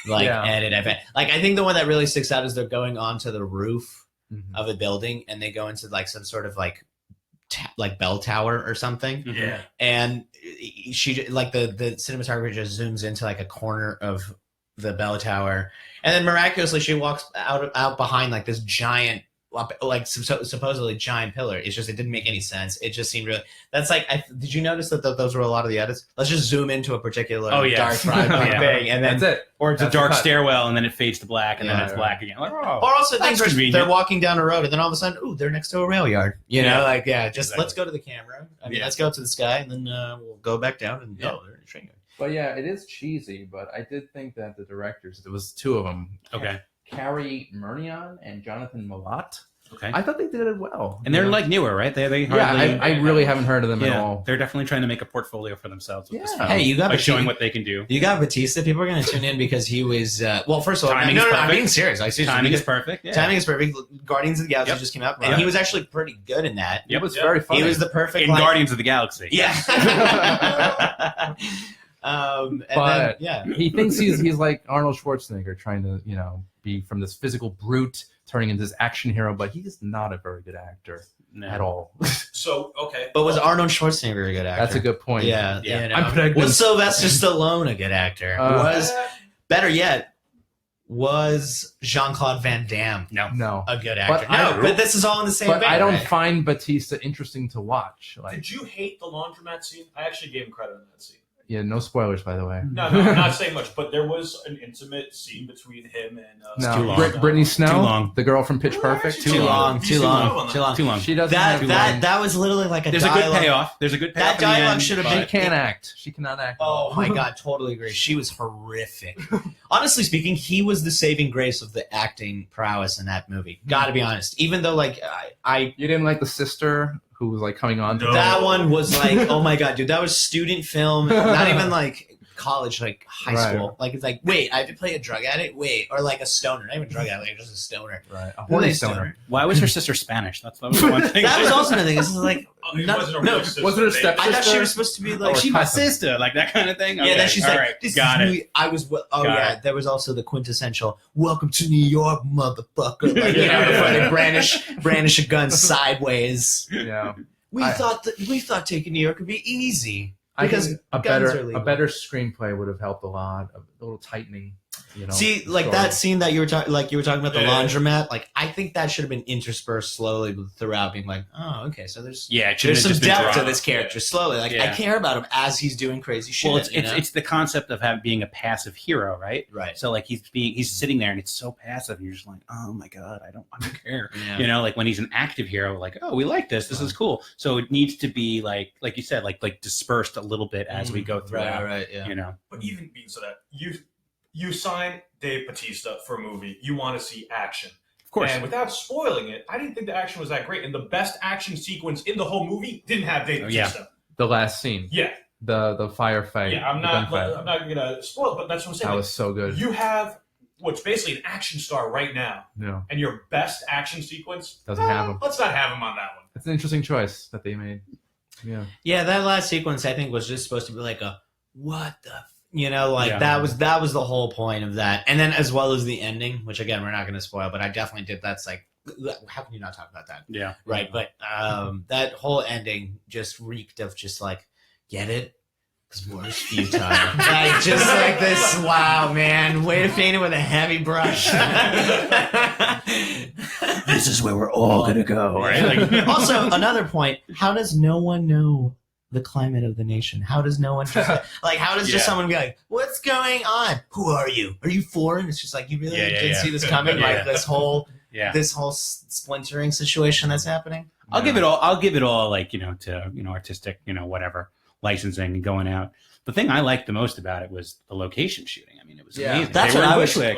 edit I've had. Like I think the one that really sticks out is they're going onto the roof Mhm. of a building, and they go into like some sort of like bell tower or something. Yeah. And she like the cinematographer just zooms into like a corner of the bell tower, and then miraculously she walks out behind like this giant, like supposedly giant pillar. It's just, it didn't make any sense. It just seemed really. That's like, did you notice that those were a lot of the edits? Let's just zoom into a particular dark thing, and then That's it. Or it's That's a dark the cut. stairwell, and then it fades to black, and then Yeah, it's right. black again. Like, oh. or also That's things where convenient. they're walking down a road, and then all of a sudden, ooh, they're next to a rail yard. You know, just Exactly. let's go to the camera. I mean, Yeah. let's go up to the sky, and then we'll go back down, and Yeah. they're in a train yard. But yeah, it is cheesy. But I did think that the directors, there was two of them, Okay. Carrie Murnion and Jonathan Malott. Okay. I thought they did it well. And they're You know? like newer, right? They yeah, hardly. I really haven't heard of them at yeah, all. they're definitely trying to make a portfolio for themselves with this Yeah. film. Hey, you got by Batista. showing what they can do. You got Batista. People are going to tune in because he was. Well, first of all, Timing no, is I'm perfect. being serious. I see Timing is perfect. Yeah. Timing is perfect. Guardians of the Galaxy Yep. just came out, Right. and he was actually pretty good in that. It was Yep. very funny. He was the perfect in like, Guardians of the Galaxy. Yeah. And But- then, He thinks he's like Arnold Schwarzenegger, trying to be from this physical brute turning into this action hero, but he's not a very good actor No. at all. So okay, But was Arnold Schwarzenegger a good actor? That's a good point. Yeah, Yeah. you know. I'm pregnant. Was Sylvester Stallone a good actor? Was better yet, was Jean-Claude Van Damme No, a good actor? But But this is all in the same but vein. I don't right? find Batista interesting to watch. Like, did you hate the laundromat scene? I actually gave him credit on that scene. yeah, no spoilers, by the way. No, I'm not saying much, but there was an intimate scene between him and No, too long. Brittany Snow, Too long. the girl from Pitch Well, Perfect. actually, Too long. He's Too too long. low on that. Too long. Too long. She doesn't That have that was literally like a There's a dialogue. good payoff. There's a good payoff. That in the dialogue end, should have but- She can't act. She cannot act. Oh my god, totally agree. She was horrific. Honestly speaking, he was the saving grace of the acting prowess in that movie. Got to be honest. Even though like I You didn't like the sister who was like coming on to No. that one was like, oh my god, dude, that was student film, not even like college, like high Right. school. Like it's like, wait, I have to play a drug addict? Wait, or like a stoner, not even drug addict, like just a stoner. Right, a Really horny stoner. stoner. Why was her sister Spanish? That was the one thing. That was also another thing. This is like Oh, he not- wasn't a no, real sister. was it a They- step- I thought she sister? was supposed to be like Or She my cousin. sister, like that kind of thing. yeah, Okay, then she's all like, right, this got is it. me. I was, oh Got yeah, it. there was also the quintessential, welcome to New York, motherfucker. Like, you know, Yeah. before they brandish a gun sideways. Yeah, We I- thought taking New York would be easy. I Because think a guns are better legal. screenplay would have helped a lot. A little tightening. See, like story. that scene that you were talking about the Yeah. laundromat. Like, I think that should have been interspersed slowly throughout, being like, oh, okay, so there's Yeah, it should there's have some just been depth dropped. to this character slowly. Like, I Yeah. care about him as he's doing crazy shit. Well, it's you know? it's the concept of being a passive hero, right? right. So like he's sitting there and it's so passive, and you're just like, oh my god, I don't care. Yeah. You know, like when he's an active hero, like, oh, we like this. This is cool. So it needs to be like you said, like dispersed a little bit as we go through. right, yeah. You know, But even being so that you sign Dave Bautista for a movie, you want to see action. of course. And without spoiling it, I didn't think the action was that great. And the best action sequence in the whole movie didn't have Dave Oh, yeah. Bautista. the last scene, Yeah, the firefight. yeah. I'm the not gunfight. gonna spoil it, but that's what I'm saying. That was so good. You have what's basically an action star right now, Yeah, and your best action sequence Doesn't have him. Let's not have him on that one. it's an interesting choice that they made. Yeah, Yeah, that last sequence I think was just supposed to be like a what the like Yeah. that was the whole point of that. And then as well as the ending, which again we're not going to spoil, but I definitely did. That's like how can you not talk about that? Yeah. Right, but that whole ending just reeked of just like, get it? Because war is futile. Like, just like this, wow, man. Way to paint it with a heavy brush. This is where we're all gonna go, right? Like, Also, another point, how does no one know the climate of the nation? How does no one just, like, how does just someone be like, what's going on? Who are you? Are you foreign? It's just like, you really didn't see this coming? Like, this whole splintering situation that's happening? I'll give it all like, to, artistic, whatever, licensing and going out. The thing I liked the most about it was the location shooting. I mean, it was amazing. That's they what were in I was. Bushwick,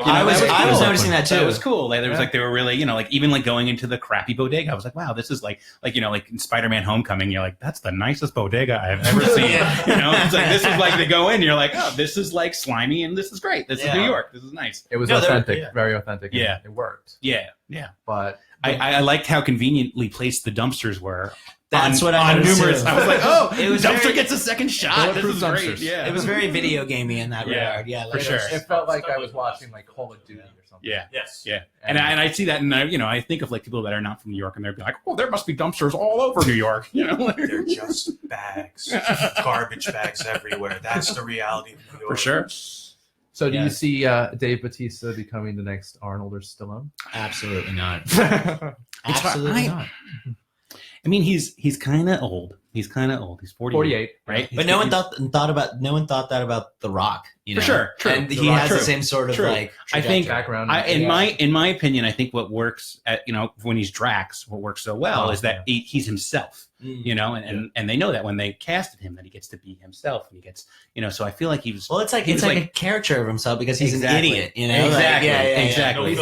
I was noticing that too. That was cool. Like, there was they were really, even like going into the crappy bodega. I was like, wow, this is like in Spider-Man: Homecoming. You're like, that's the nicest bodega I've ever seen. It's like, this is like they go in. You're like, oh, this is like slimy, and this is great. This is New York. This is nice. It was authentic, very authentic. Yeah, it worked. Yeah. But I liked how conveniently placed the dumpsters were. That's what I noticed numerous. Too. I was like, oh, it was dumpster gets a second shot. This is great. Dumpsters. Yeah, it was very video gamey in that regard. Yeah, for sure. It felt like I was watching like Call of Duty or something. Yeah. Yes. Yeah. And I see that, and I think of like people that are not from New York, and they're like, oh, there must be dumpsters all over New York. They're just bags, garbage bags everywhere. That's the reality of New York. For sure. So do you see Dave Bautista becoming the next Arnold or Stallone? Absolutely not. It's Absolutely not. I mean, he's kind of old. He's 48, right? But no one thought that about The Rock. For sure. True. And he has the same sort of like. I think background. In my opinion, I think what works at when he's Drax, what works so well is that he's himself. And they know that when they casted him, that he gets to be himself, and he gets so I feel like he was. Well, it's like a caricature of himself because he's an idiot. Exactly. Exactly.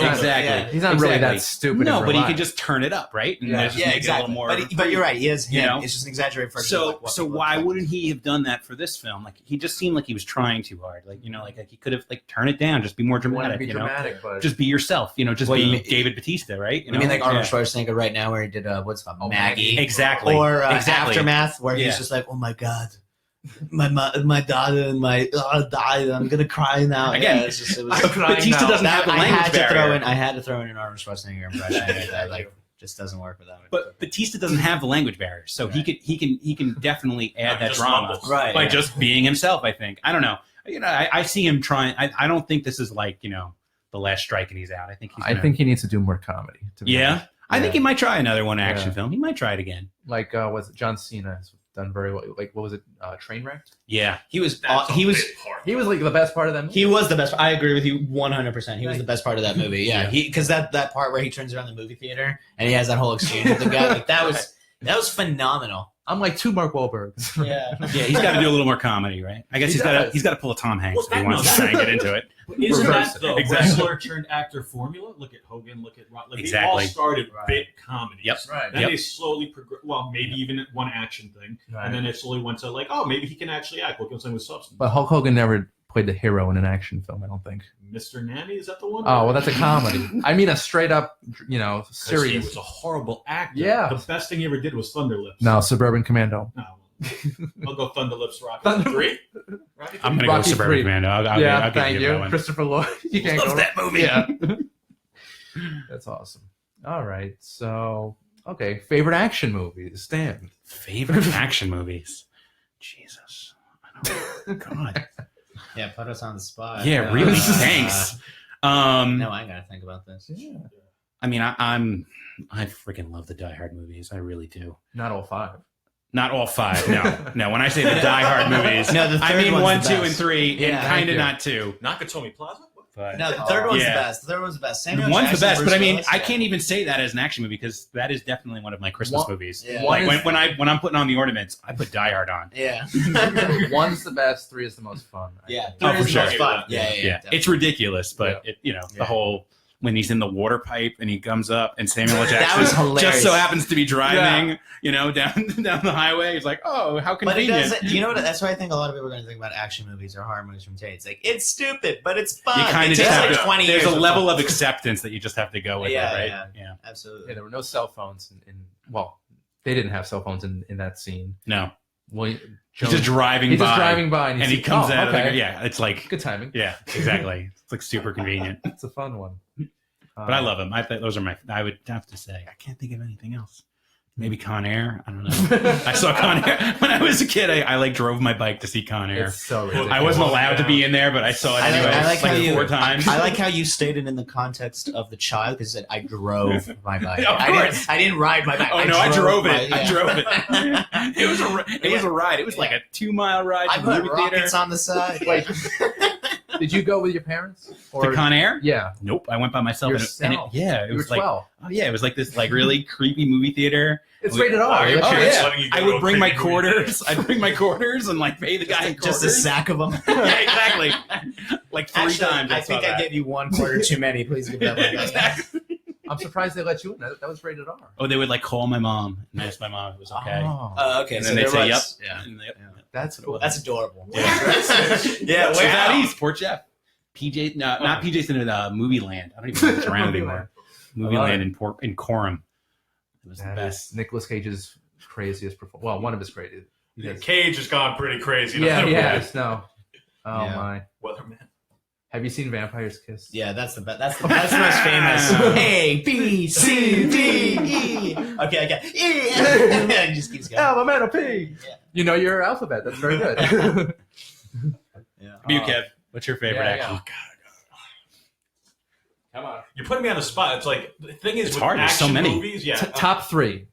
He's not really that stupid. No, but he could just turn it up, right? And just make it a little more. But you're right. He is him. It's just an exaggerated version. So why wouldn't he have done that for this film? Like, he just seemed like he was trying too hard. Like, like he could have turn it down, just be more dramatic. But just be yourself. Just be David Bautista, right? You mean like Arnold Schwarzenegger right now, where he did what's it called, Maggie? Exactly. Or Aftermath, where he's just like, oh my god, my daughter and my died. I'm gonna cry now. Again, Bautista doesn't have the language barrier. I had to throw in an Arnold Schwarzenegger impression. That just doesn't work without it. But Bautista doesn't have the language barrier, so he can definitely add that drama by just being himself. I think. I don't know. I see him trying. I don't think this is like the last strike and he's out. I think I think he needs to do more comedy. Yeah. I think he might try another action film. He might try it again. Like was it John Cena has done very well. Like what was it? Trainwreck? Yeah. He was like the best part of that movie. He was the best. I agree with you 100%. He was the best part of that movie. Yeah. Because that part where he turns around the movie theater and he has that whole exchange with the guy, like that was phenomenal. I'm like two Mark Wahlbergs. Yeah. He's got to do a little more comedy, right? I guess he's got to pull a Tom Hanks if he wants to try and get into it. Isn't that the wrestler turned actor formula? Look at Hogan, look at Rock. Like, they all started bit comedies. Yep. Right. Then they slowly progressed. Well, maybe even one action thing. Right. And then it slowly went to like, oh, maybe he can actually act. We'll give something with substance. But Hulk Hogan never played the hero in an action film, I don't think. Mr. Nanny, is that the one? Oh, well, that's a comedy. I mean, a straight up, series. He was a horrible actor. Yeah. The best thing he ever did was Thunder Lips. No, Suburban Commando. No. I'll go Thunder Lips, Rocky 3. I'm going to go Suburban Commando. I'll thank give you. that one. Christopher Lloyd. You can't Love that movie. Yeah. That's awesome. All right. So, okay. Favorite action movies? Stan. Favorite action movies? Jesus. God. Yeah, put us on the spot. Yeah, really. Thanks. No, I gotta think about this. Yeah. I mean, I freaking love the Die Hard movies. I really do. Not all five. Not all five. No. When I say the Die Hard movies, I mean 1, 2, and 3, and kind of not 2. Nakatomi Plaza. But, no, the third one's the best. The third one's the best. The one's the best, but I mean, I can't even say that as an action movie because that is definitely one of my Christmas movies. Yeah. Like when I'm putting on the ornaments, I put Die Hard on. Yeah. 1's the best. 3 is the most fun. Yeah. Oh, for sure. Fun. Yeah. It's ridiculous, but the whole when he's in the water pipe and he comes up and Samuel L. Jackson just so happens to be driving, down the highway. He's like, oh, how convenient. But what? That's why I think a lot of people are going to think about action movies or horror movies from today. It's like, it's stupid, but it's fun. You kind of just have to, 20 there's years a level of acceptance that you just have to go with, right? Yeah, absolutely. Yeah, there were no cell phones they didn't have cell phones in that scene. No. Well, he's just driving by. And he comes out of it's like good timing. Yeah, exactly. It's like super convenient. It's a fun one. But I love them. I think those are I would have to say. I can't think of anything else. Maybe Con Air. I don't know. I saw Con Air when I was a kid. I like drove my bike to see Con Air. It's so ridiculous. I wasn't allowed to be in there, but I saw it anyway. I like how you 4 times. I like how you stated in the context of the child because I drove my bike. Of course. I didn't ride my bike. Oh no, I drove it. my- I drove it. It was a ride. It was like a 2-mile ride I to the put movie theater. rockets on the side. Wait, did you go with your parents? To Con Air? Yeah. Nope, I went by myself. Yourself? It You were was like 12. it was like this like really creepy movie theater. It's rated R. your Oh parents yeah, letting you go I to would a bring my creepy movie quarters. I'd bring my quarters and like pay the guy in quarters. Just a sack of them. Yeah, exactly. Like 3 Actually, times. I saw think that. I gave you 1 quarter too many. Please give that one back. Exactly. I'm surprised they let you in. That was rated R. Oh, they would like call my mom and ask my mom if it was okay. Oh, Okay, And so then they'd there say, was- "Yep." Yeah. And they- that's cool. That's adorable. Yeah. Yeah, Where's that wow. East? Port Jeff. PJ, no, not PJ Center, Movie Land. I don't even know if it's around anymore. Movie love Land it. in Coram. It was the That best. is Nicolas Cage's craziest performance. Well, one of his craziest. Yeah, Cage has gone pretty crazy. Yeah, yes, no. Oh Yeah. my. Weatherman. Have you seen Vampires Kiss? Yeah, that's the best. That's the most famous. A B C D E. Okay. E. It just keeps going. I'm a P. Yeah. You know your alphabet. That's very good. Yeah. You, Kev, what's your favorite Yeah, action? Come on. You're putting me on the spot. It's like the thing is It's with hard. There's so action many. movies. Yeah. Top 3.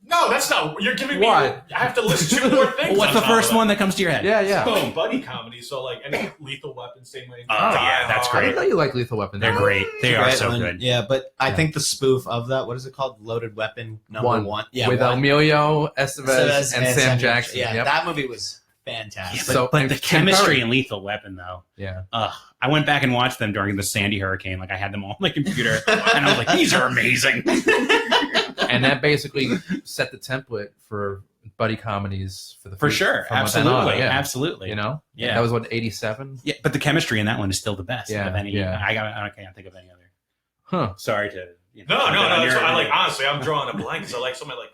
No, that's not. You're giving me. What? I have to list 2 more things. What's on the top first of that. one that comes to your head? Yeah. Boom, buddy comedy. So like any Lethal Weapon, same way. Oh, yeah, that's I great. didn't know you like Lethal Weapon. They're great. They are Right, so and- good. Yeah, but I Yeah. think the spoof of that, what is it called? Loaded Weapon number 1. Yeah, with 1. Emilio Estevez and Sam Jackson. Yeah, Yep. that movie was fantastic. But, So- but and the Tim chemistry Curry. in Lethal Weapon, though. Yeah. I went back and watched them during the Sandy Hurricane. Like I had them all on my computer, and I was like, "These are amazing." And that basically set the template for buddy comedies for the For future, sure, from then absolutely, on, yeah. absolutely. You know, Yeah. that was what 87. Yeah, but the chemistry in that one is still the best. Yeah, Of any, yeah. I can't think of any other. Huh? Sorry to. No. You're- That's why I like. Honestly, I'm drawing a blank because I like somebody like.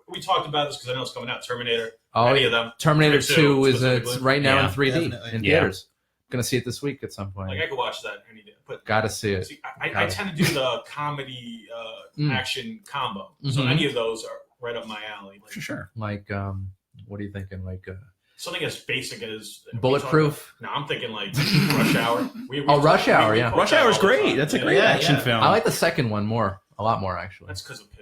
We talked about this because I know it's coming out. Terminator. Oh, Any of them. Terminator 2 2 is specifically. right now Yeah, in 3D definitely. in Yeah. theaters. Gonna see it this week at some point. Like I could watch that any day. But Gotta see it. see, I tend to do the comedy Mm. action combo. So Mhm. any of those are right up my alley. Like, For sure. Like, what are you thinking? Like, something as basic as Bulletproof. No, I'm thinking like Rush Hour. Rush Hour, yeah. quote Rush that Hour is all the great. time. That's a Yeah. great Yeah, action yeah. film. I like the second one a lot more actually. That's because of Piven.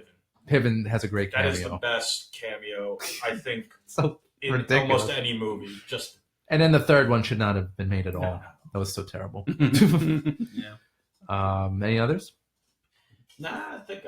Piven has a great That is the cameo. best cameo I think So, in Ridiculous. almost any movie. Just and then the third one should not have been made at all. no. That was so terrible. Yeah. Any others? Nah, I think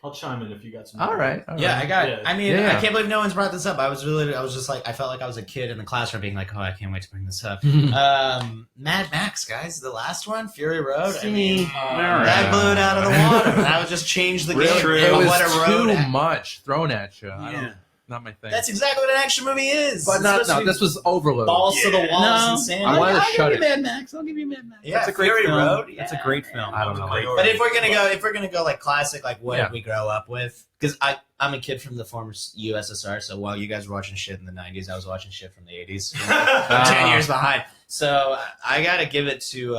I'll chime in if you got some. all right. Yeah, I got. Yeah. I mean, Yeah. I can't believe no one's brought this up. I was just like, I felt like I was a kid in the classroom, being like, "Oh, I can't wait to bring this up." Mad Max, guys, the last one, Fury Road. I mean, right. that blew it out of the water. That would just change the game. True. It of was what a road. too much thrown at you. I Yeah. don't, not my thing. That's exactly what an action movie is. but It's not, supposed to no, be this was overload. balls to the Yeah. walls No, and sand. I wanted to I'll shut give it. you Mad Max. I'll give you Mad Max. Yeah, That's a great Fury film. Road. That's a Yeah. great film. I don't know. But if we're gonna go like classic, like what Yeah. did we grow up with? Because I'm a kid from the former USSR, so while you guys were watching shit in the '90s, I was watching shit from the '80s. 10 years behind. So I gotta give it to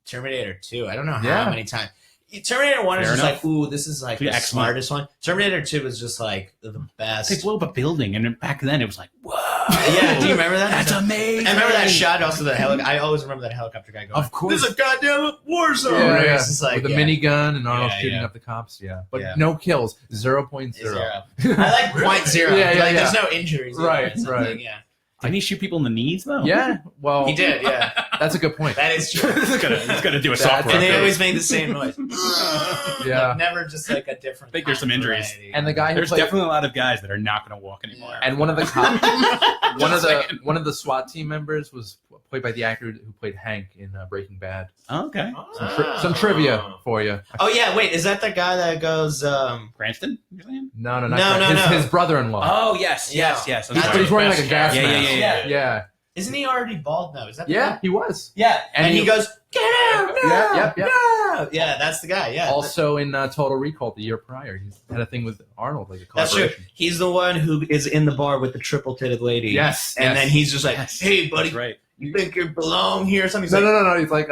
Terminator 2. I don't know how Yeah. many times. Terminator 1 is Fair just enough. like, ooh, this is like the Excellent. smartest one. Terminator 2 was just like the best. They blew up a building, and back then it was like, whoa. Yeah, do you remember that? That's amazing. I remember that shot. Also, the I always remember that helicopter guy going. Of course. This is a goddamn war zone. Yeah, Right? yeah. It's just like, with the yeah. minigun and Arnold Yeah, shooting yeah. up the cops. Yeah, but Yeah. no kills. 0.0. Zero. I like point zero. Yeah, yeah, like, yeah. There's no injuries. either. Right, It's right. like, yeah. Didn't he shoot people in the knees though? Yeah, well, He did. Yeah, That's a good point. that is true. he's gonna do a That's- software. And they Okay. always make the same noise. Yeah. Like, never just like a different. I think there's some kind of injuries. variety. And the guy who There's played, definitely a lot of guys that are not going to walk anymore. and one of the cops, Just one of the SWAT team members was played by the actor who played Hank in Breaking Bad. Okay. Some trivia for you. Oh yeah, wait, is that the guy that goes? Cranston? You're saying? No, No, not no, his, no. his brother-in-law. Oh yes, yes, yes. I'm He's, sorry. he's wearing like a gas Yeah, yeah, mask. yeah, yeah. Yeah, Isn't he already bald now? Is that the yeah, guy? he was. Yeah, and he he- goes, "Get out! No, Yeah, yeah. no!" Yeah, that's the guy. Yeah, Also in Total Recall the year prior, he had a thing with Arnold, like a that's true. collaboration. He's the one who is in the bar with the triple-titted lady. Yes, and yes. then he's just like, Yes. "Hey, buddy, That's right. You think you belong here? Something. No. He's like,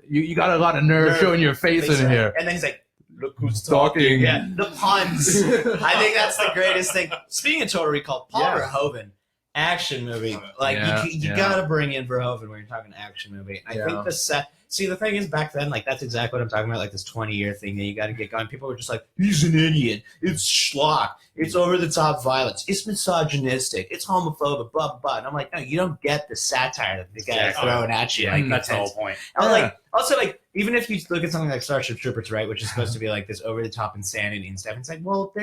you got a lot of nerve showing your face in here. And then he's like, look who's talking. Yeah, the puns. I think that's the greatest thing. Speaking of Total Recall, Paul Verhoeven, action movie. Like, you gotta bring in Verhoeven when you're talking action movie. I think the set. See, the thing is, back then, like, that's exactly what I'm talking about, like this 20-year thing that you got to get going. People were just like, he's an idiot. It's schlock. It's over-the-top violence. It's misogynistic. It's homophobic, blah, blah, blah. And I'm like, no, you don't get the satire that the guy's throwing at you. Like, that's the whole point. Like, also, like, even if you look at something like Starship Troopers, right, which is supposed to be like this over-the-top insanity and stuff, it's like, well,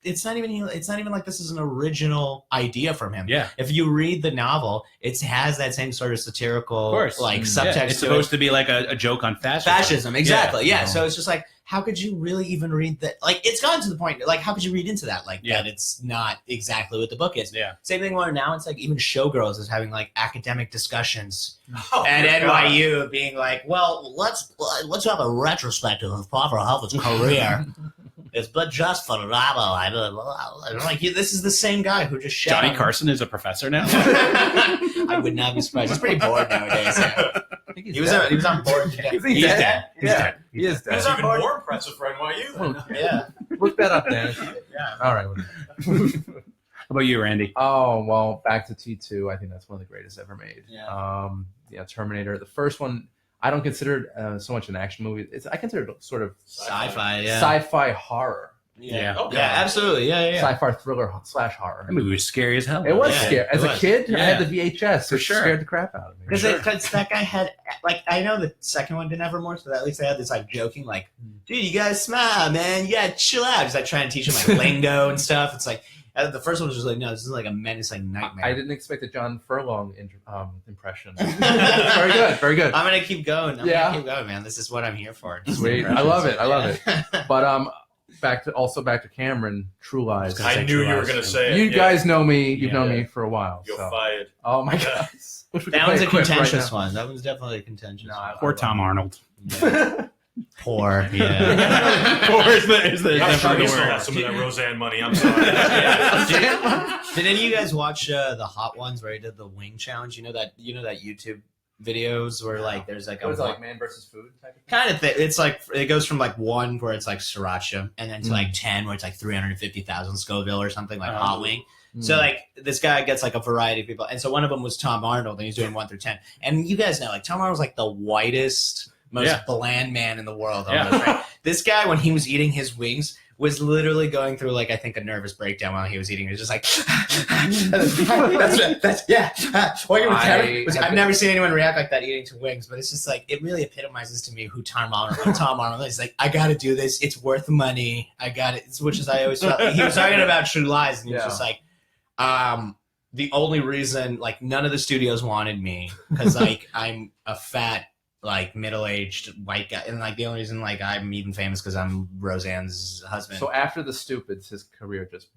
it's not even like this is an original idea from him. Yeah. If you read the novel, it has that same sort of satirical, like, subtext. It's supposed to be like a joke on fascism. Fascism, exactly. Yeah. So it's just like, how could you really even read that? Like, it's gotten to the point, like, how could you read into that? Like, that it's not exactly what the book is. Yeah. Same thing where now it's like even Showgirls is having like academic discussions at NYU being like, well, let's have a retrospective of Paul Verhoeven's career. It's but just for Rabo. I'm like, this is the same guy who just shot Johnny Carson is a professor now. I would not be surprised. He's pretty bored nowadays. Yeah. I think He was on board. He's dead. Yeah, he is dead. That's even more impressive for NYU. Then. Yeah. Look that up, Dan. Yeah. All right. How about you, Randy? Oh, well, back to T2. I think that's one of the greatest ever made. Yeah. Terminator. The first one, I don't consider it so much an action movie. I consider it sort of Sci-fi, yeah. Sci-fi horror. Yeah. Okay. Yeah, absolutely. Yeah. Sci-fi thriller / horror. That movie was scary as hell. It was Yeah, scary. As it a was. kid, I Yeah. had the VHS. For It sure. scared the crap out of me. Because that guy had, like, I know the second one didn't have remorse, but at least they had this, like, joking, like, dude, you gotta smile, man. You gotta chill out. He's, like, trying to teach him, like, lingo and stuff. It's like, the first one was just like, no, this is like a menacing nightmare. I didn't expect a John Furlong impression. Very good. Very good. I'm gonna keep going. I'm Yeah. gonna keep going, man. This is what I'm here for. Sweet. I love it. I love it. But back to Cameron. True Lies. I knew you were going to say it. You yeah. guys know me. You've known Yeah. me for a while. You're so. fired. Oh my god. Wish we could That play one's a clip right contentious now. one. That one's definitely a contentious No, one. Poor Tom Arnold. Yeah. Poor, yeah. Poor is the I'm sure definitely you the still word. have some of that Roseanne money. I'm sorry. Did any of you guys watch the Hot Ones where he did the wing challenge? You know that YouTube videos where like there's like It was like man versus food type of thing. kind of thing. It's like it goes from like 1 where it's like sriracha, and then to like 10 where it's like 350,000 Scoville or something like hot wing. So like this guy gets like a variety of people, and so one of them was Tom Arnold, and he's doing 1 through 10. And you guys know, like Tom Arnold's like the whitest, most bland man in the world. Almost, right? This guy, when he was eating his wings, was literally going through like I think a nervous breakdown while he was eating. He was just like, that's yeah. I've never seen anyone react like that eating to wings, but it's just like it really epitomizes to me who Tom Arnold is. Like, I got to do this. It's worth the money. I got it. Which is I always felt. He was talking about True Lies, and he was just like, the only reason like none of the studios wanted me because like I'm a fat, like middle-aged white guy, and like the only reason like I'm even famous because I'm Roseanne's husband. So after the Stupids, his career just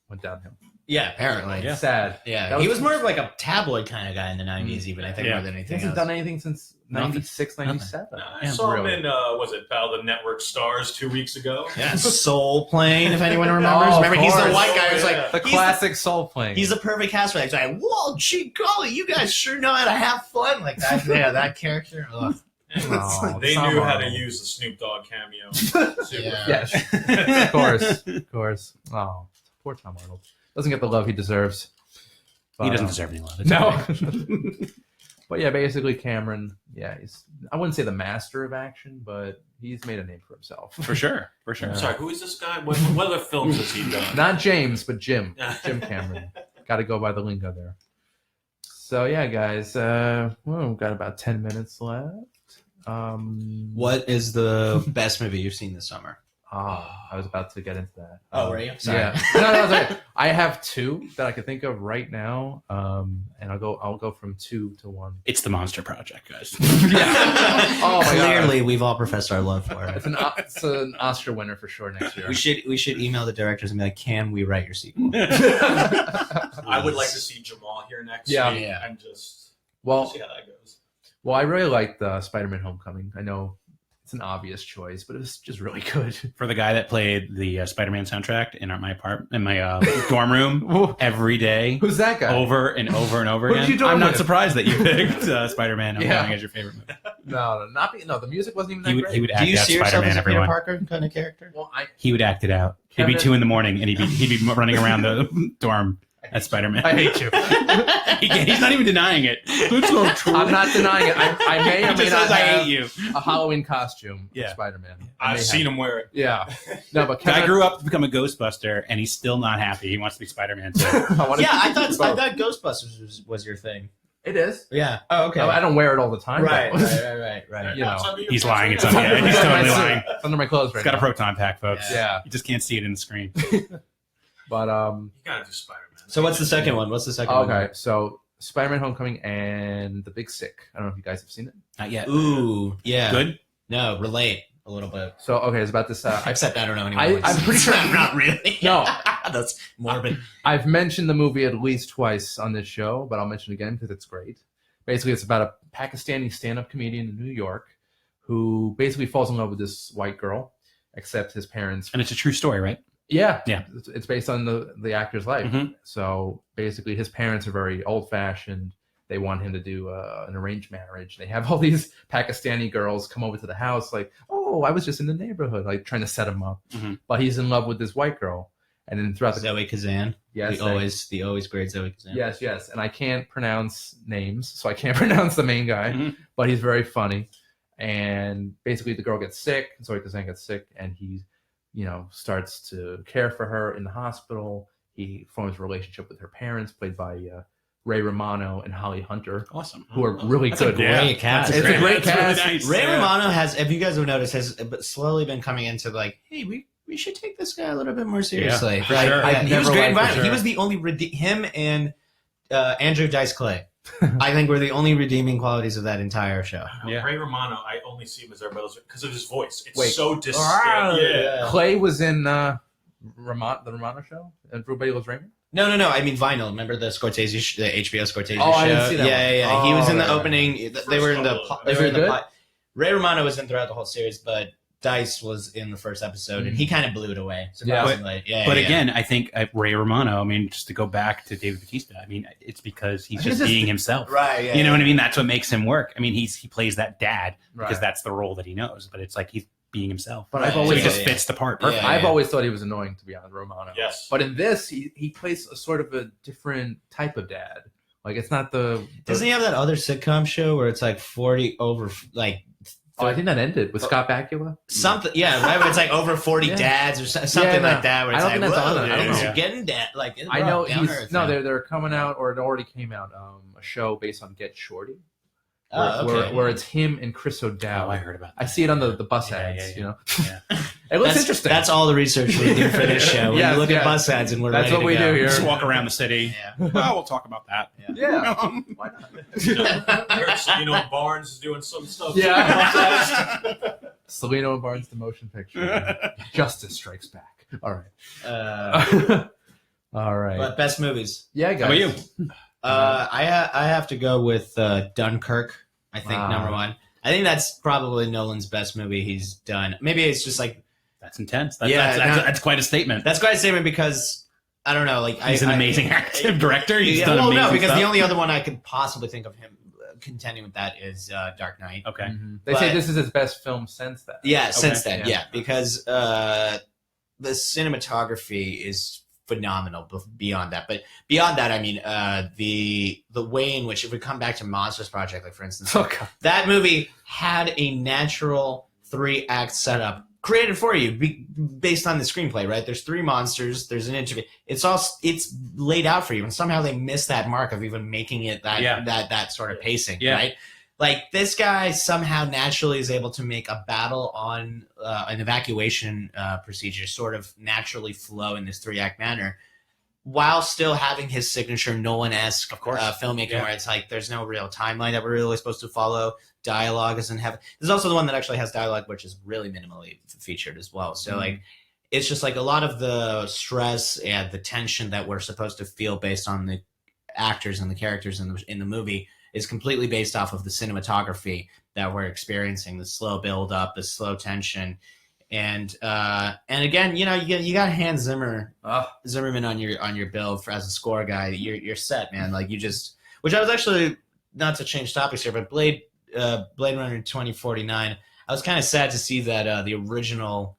went downhill. Yeah, apparently. Yeah. Sad. Yeah, he was more of like a tabloid kind of guy in the 90s, even I think more than He anything hasn't else. done anything since 96, 97. I saw him in, was it Battle of the Network Stars 2 weeks ago? Yeah, Soul Plane, if anyone remembers. Oh, of Remember, he's the course. white guy who's Yeah. like The classic Soul Plane. He's the perfect cast for that. He's like, whoa, gee golly, you guys sure know how to have fun like that. Yeah, that character. Ugh. Oh, They Tom knew how to Arnold. use the Snoop Dogg cameo. Yeah. Yes, of course. Oh, poor Tom Arnold. Doesn't get the love he deserves. He doesn't deserve any love. It's No. okay. But yeah, basically Cameron, he's, I wouldn't say the master of action, but he's made a name for himself. For sure. I'm sorry, who is this guy? What other films has he done? Not James, but Jim. Jim Cameron. Got to go by the lingo there. So yeah, guys, we've got about 10 minutes left. What is the best movie you've seen this summer? I was about to get into that. Oh, were you? Sorry. Yeah. No, it's okay. I have 2 that I can think of right now, and I'll go from 2 to 1. It's the Monster Project, guys. Oh my God. Clearly, we've all professed our love for it. It's an Oscar winner for sure next year. We should email the directors and be like, can we write your sequel? I would like to see Jamal here next Yeah. week Yeah. and just Well, see how that goes. I really liked Spider-Man: Homecoming. I know it's an obvious choice, but it was just really good. For the guy that played the Spider-Man soundtrack in my dorm room every day, Who's that guy? over and over and over What did again. you do I'm not with? surprised that you picked Spider-Man Yeah. as your favorite movie. No, the music wasn't even that He great. would Do act you out see yourself Spider-Man, as a Peter everyone. Parker kind of character? Well, He would act it out. It'd be Kevin- 2 a.m. and he'd be running around the dorm as Spider-Man. I hate you. He's not even denying it. That's not true. I'm not denying it. I may or He may just not says, I have hate you. a Halloween costume Yeah. for Spider-Man. I've seen him wear it. Yeah. No, but Guy Kevin, grew up to become a Ghostbuster, and he's still not happy. He wants to be Spider-Man too. I thought Ghostbusters was your thing. it is. Yeah. Oh, okay. I don't wear it all the time. Right. though. Right. You know. He's lying. It's under, he's totally lying. It's under my clothes right He's got a now. proton pack, folks. Yeah. You just can't see it in the screen. But You gotta do Spider-Man. So what's the second one? okay, so Spider-Man: Homecoming and The Big Sick. I don't know if you guys have seen it. Not yet. Ooh, yeah. Good. No, relate a little bit. So okay, it's about this. Except I don't know anyone. I'm pretty sure- not really. No. That's morbid. I've mentioned the movie at least twice on this show, but I'll mention it again because it's great. Basically, it's about a Pakistani stand-up comedian in New York who basically falls in love with this white girl, except his parents. And it's a true story, right? Yeah, Yeah. It's based on the actor's life. Mhm. So basically, his parents are very old-fashioned. They want him to do an arranged marriage. They have all these Pakistani girls come over to the house, like, "Oh, I was just in the neighborhood," like trying to set him up. Mhm. But he's in love with this white girl, and then throughout the Zoe Kazan. yes, The always great Zoe Kazan. yes, and I can't pronounce names, so I can't pronounce the main guy, Mhm. but he's very funny. And basically, the girl gets sick, Zoe Kazan gets sick, and he, starts to care for her in the hospital. He forms a relationship with her parents, played by Ray Romano and Holly Hunter, Awesome. who are really That's a good. great cast. It's a great That's really cast. nice. Ray Yeah. Romano has, if you guys have noticed, has slowly been coming into like, hey, we should take this guy a little bit more seriously. Yeah, for Right? sure. Yeah, I've he was never great in liked for Violent. He sure. was the only him and Andrew Dice Clay. I think were the only redeeming qualities of that entire show. Yeah. Ray Romano, I only see him as everybody else because of his voice. It's Wait. so distinct. Yeah. Clay was in the Romano show, and Everybody Loves Raymond. No. I mean Vinyl. Remember the Scorsese, the HBO Scorsese Oh, show? I didn't see that Yeah. one. He was in the Oh, opening. They were in the. They Is were it in the. good? Ray Romano was in throughout the whole series, but Dice was in the first episode, and he kind of blew it away. Surprisingly, But again, I think Ray Romano, I mean, just to go back to David Bautista, I mean, it's because he's I think just it's just- being himself. right? Yeah, You know what I mean? That's what makes him work. I mean, he plays that dad because Right. that's the role that he knows, but it's like he's being himself. But Right. I've So always he just yeah. fits the part Yeah. perfectly. I've always thought he was annoying, to be honest, Romano. Yes. But in this, he plays a sort of a different type of dad. Like it's not the. Doesn't he have that other sitcom show where it's like 40 over like Oh, I think that ended with Scott Bakula. something? Yeah, right. Where it's like over 40 Yeah. dads or something Yeah, no. like that. Where I it's don't like, think that's whoa, on it. I don't things know. are getting dad. Like it's I know down he's earth, no, man. they're coming out, or it already came out. A show based on Get Shorty, where, Oh, okay. where it's him and Chris O'Dowd. Oh, I heard about that. I see it on the bus Yeah, ads. yeah, yeah. You know, Yeah. it looks That's interesting. That's all the research we do for this show. We Yes, look at yes. bus ads and we're That's ready what to we go. do here. Just walk around the city. Yeah. Well, we'll talk about that. Yeah, why not? I heard Salino Barnes is doing some stuff. Yeah. Salino and Barnes, the motion picture. Justice Strikes Back. All right. All right. But best movies. Yeah, guys. How about you? I have to go with Dunkirk. I think Wow. number one. I think that's probably Nolan's best movie he's done. Maybe it's just like That's intense. That's, Yeah, that's quite a statement. that's quite a statement because I don't know. Like He's an amazing actor, director. He's Yeah, done well, amazing no, because stuff. the only other one I could possibly think of him contending with that is Dark Knight. Okay. Mhm. They say But- this is his best film since that. Yeah, since then, yeah. yeah, because the cinematography is phenomenal. Beyond that, but beyond that, I mean, the way in which, if we come back to Monsters Project, like for instance, Oh, God. that movie had a natural 3-act setup created for you based on the screenplay, right? There's 3 monsters. There's an interview. It's laid out for you, and somehow they missed that mark of even making it that sort of pacing, Yeah. right? Like this guy somehow naturally is able to make a battle on an evacuation procedure sort of naturally flow in this 3-act manner, while still having his signature Nolan-esque filmmaking, Yeah. where it's like there's no real timeline that we're really supposed to follow. Dialogue doesn't have. There's also the one that actually has dialogue, which is really minimally featured as well. So like, it's just like a lot of the stress and the tension that we're supposed to feel based on the actors and the characters in the movie is completely based off of the cinematography that we're experiencing, the slow build up, the slow tension. And again, you got Hans Zimmerman on your bill as a score guy. You're set, man. Like which I was actually, not to change topics here, but Blade Runner 2049. I was kind of sad to see that the original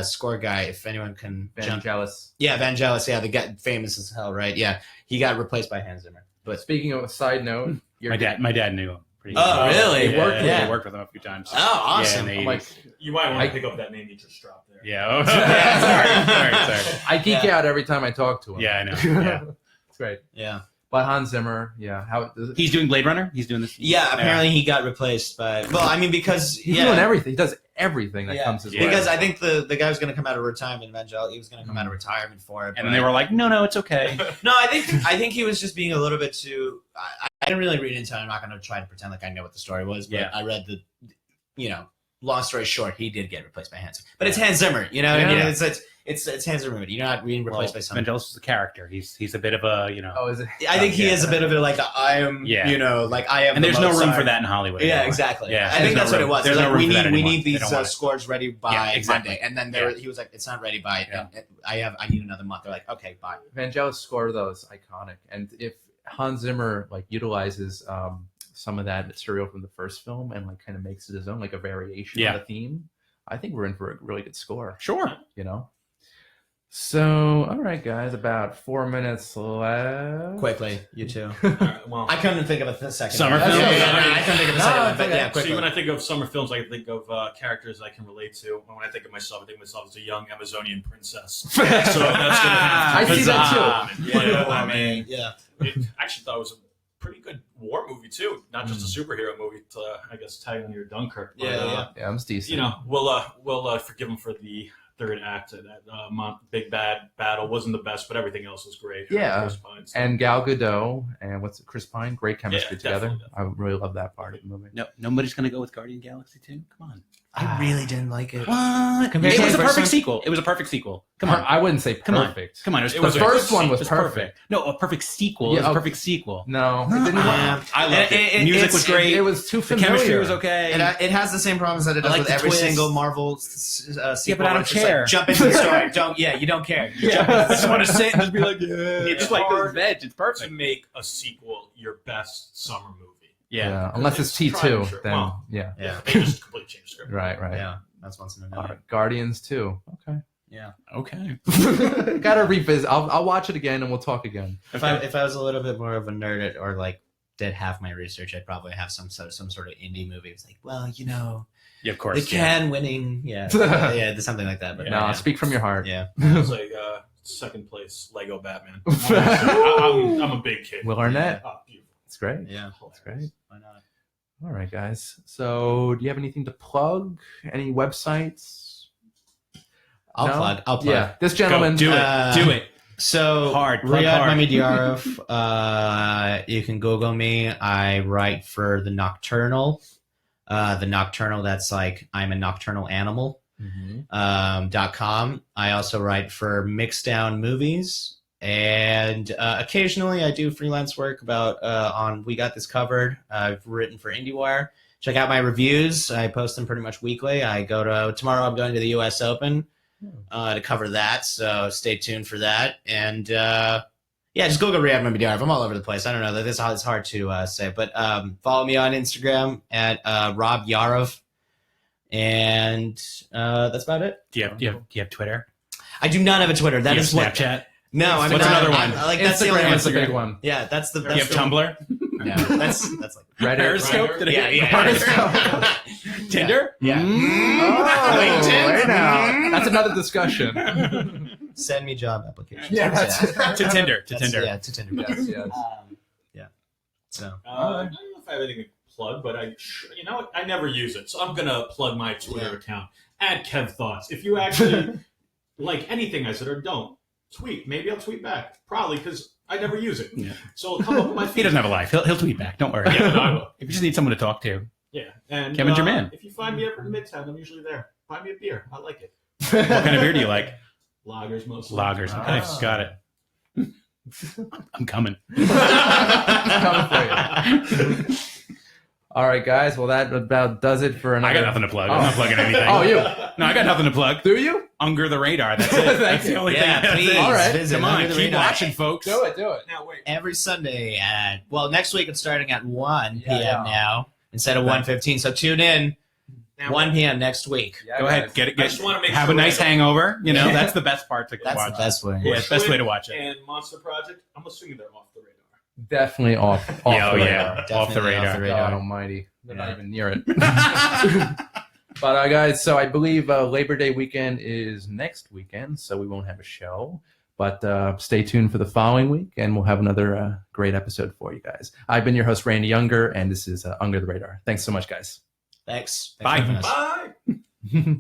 score guy, if anyone can Vangelis. Vangelis, the guy famous as hell, right? Yeah, he got replaced by Hans Zimmer. But speaking of a side note, my dad knew him. Oh, really? They worked with him a few times. Oh, awesome. Yeah, I'm like, You might want to pick up that name you just dropped there. yeah. Sorry. I geek out every time I talk to him. Yeah, I know. Yeah. It's great. Yeah. But Hans Zimmer, how He's doing Blade Runner. He's doing this. Yeah, apparently he got replaced by. Well, I mean, because he's doing everything. He does everything that comes his way. Because I think the guy was going to come out of retirement. Eventually, he was going to come out of retirement for it. And then they were like, "No, it's okay." No, I think he was just being a little bit too. I didn't really read into it. I'm not going to try to pretend like I know what the story was. But I read long story short, he did get replaced by Hans Zimmer. But it's Hans Zimmer, you know. Yeah. And it's Hans Zimmer. You're not being replaced by someone. Vangelis is a character. He's a bit of a Oh, is it? I think he is a bit of a like I am. Like I am. And there's no room for that. that in Hollywood. Yeah, anymore. exactly. Yeah, I think that's what it was. There's Like, no room we for that need anymore. these They don't want it. scores ready by exactly. Monday, and then he was like, "It's not ready by. Yeah. I need another month." They're like, "Okay, bye." Vangelis score though is iconic, and if Hans Zimmer like utilizes some of that material from the first film and like kind of makes it his own, like a variation of the theme, I think we're in for a really good score. Sure. So, all right, guys, about 4 minutes left. Quickly, you too. Well, I couldn't think of a second. Summer one. film? I couldn't think of a second one, but yeah, see, quickly. when I think of summer films, I think of characters I can relate to. When I think of myself, I think of myself as a young Amazonian princess. So that's gonna have I see that too. I mean, yeah. I actually thought it was a pretty good war movie too, not just a superhero movie. To, I guess tag on your Dunkirk. But, Yeah. Yeah, I'm decent. We'll forgive him for the third act of that big bad battle. Wasn't the best, but everything else was great. Yeah. Chris Pine, so. And Gal Gadot and Chris Pine, great chemistry Yeah, together. definitely. I really love that part of the movie. No, nobody's gonna go with Guardian Galaxy 2. Come on. I really didn't like it. What? Compared It to was the a first perfect one? sequel. It was a perfect sequel. Come on. I wouldn't say Come on. perfect. Come on. It The was first one it was perfect. No, a perfect sequel. Yeah, it was a okay. perfect sequel. No, it didn't Yeah. I loved it. Music it's- was great. It was too the familiar. chemistry was okay. It has the same problems that it I does like with the every twist. single Marvel sequel. but I don't It's just care. Like, jump into the story. You don't care. You jump into I the just want to story. sit and just be like, It's just like hard this veg. It's to perfect. make a sequel your best summer movie. Yeah. Unless it's It's tried and T2, true. then Well, yeah. Yeah. They just completely changed the script. Right. Yeah. That's once in a All million. right. Guardians 2. Okay. Yeah. Okay. Gotta revisit. I'll watch it again and we'll talk again. If I was a little bit more of a nerd or like did half my research, I'd probably have some sort of indie movie. It's like, well, Yeah, of course. the can winning, yeah, something like that. But No, speak from your heart. Yeah. It's like second place Lego Batman. I'm a big kid. Will Arnett. Oh, beautiful. It's great. Yeah. It's great. Why not? All right, guys. So, do you have anything to plug? Any websites? I'll No? plug. Yeah, this gentleman. Do it. Do it. So Hard, plug Riyad hard. Mamediarov, you can Google me. I write for the Nocturnal. The Nocturnal, that's like I'm a nocturnal animal. Mhm. .com. I also write for Mixdown Movies, and occasionally I do freelance work about on We Got This Covered. I've written for IndieWire. Check out my reviews. I post them pretty much weekly. Tomorrow I'm going to the U.S. Open to cover that, so stay tuned for that. And just Google Riyad Mamediarov. I'm all over the place. I don't know. It's hard to say, but follow me on Instagram at Rob Yarov. And that's about it. Do you have Twitter? I do not have a Twitter. That Do you is have what. Snapchat? No, I'm What's not, another I'm- one? like that's the only Instagram one. is the big one. Yeah, that's the. Do you have the- Tumblr? No, that's like Reddit. Periscope? Did I yeah, get- yeah. Tinder? Yeah. Oh, LinkedIn? hey now. That's another discussion. Send me job applications. Yeah, that's To Tinder. To That's- Tinder. Yeah, to Tinder. Yes, yes. So I don't know if I have anything to plug, but I never use it, so I'm gonna plug my Twitter account at Kev Thoughts. If you actually like anything I said or don't tweet, maybe I'll tweet back. Probably because I never use it. Yeah. So it'll come up with my feed. He doesn't have a life. He'll tweet back. Don't worry. Yeah, no, I will. If you just need someone to talk to. Yeah, and Kevin's your man. If you find me ever in Midtown, I'm usually there. Buy me a beer. I like it. What kind of beer do you like? Lagers mostly. Lagers. Okay, Ah. got it. I'm coming. Coming for you. All right, guys. Well, that about does it for another. I got nothing to plug. I'm not plugging anything. Oh, you? No, I got nothing to plug. Do you? Under the radar. That's it. Thank That's the you. only Yeah, thing. please All right. visit Come on, Under the keep Radar. watching, folks. Do it. Do it. Now wait. Every Sunday at, well, next week it's starting at 1 p.m. Yeah. now instead of 1:15. So tune in Now 1 p.m. next week. Yeah, Go guys. ahead, get it. I just want to make Have sure a nice hangover. You know, that's the best part to That's watch. the best way. Yeah, it's the best way to watch it. And Monster Project, I'm assuming they're off the radar. Definitely off. Yeah, the oh, radar. yeah. Off the Definitely radar. God Almighty, they're not Yeah. even near it. But guys, so I believe Labor Day weekend is next weekend, so we won't have a show. But stay tuned for the following week, and we'll have another great episode for you guys. I've been your host, Randy Younger, and this is Under the Radar. Thanks so much, guys. Thanks. Bye. for having us. Bye.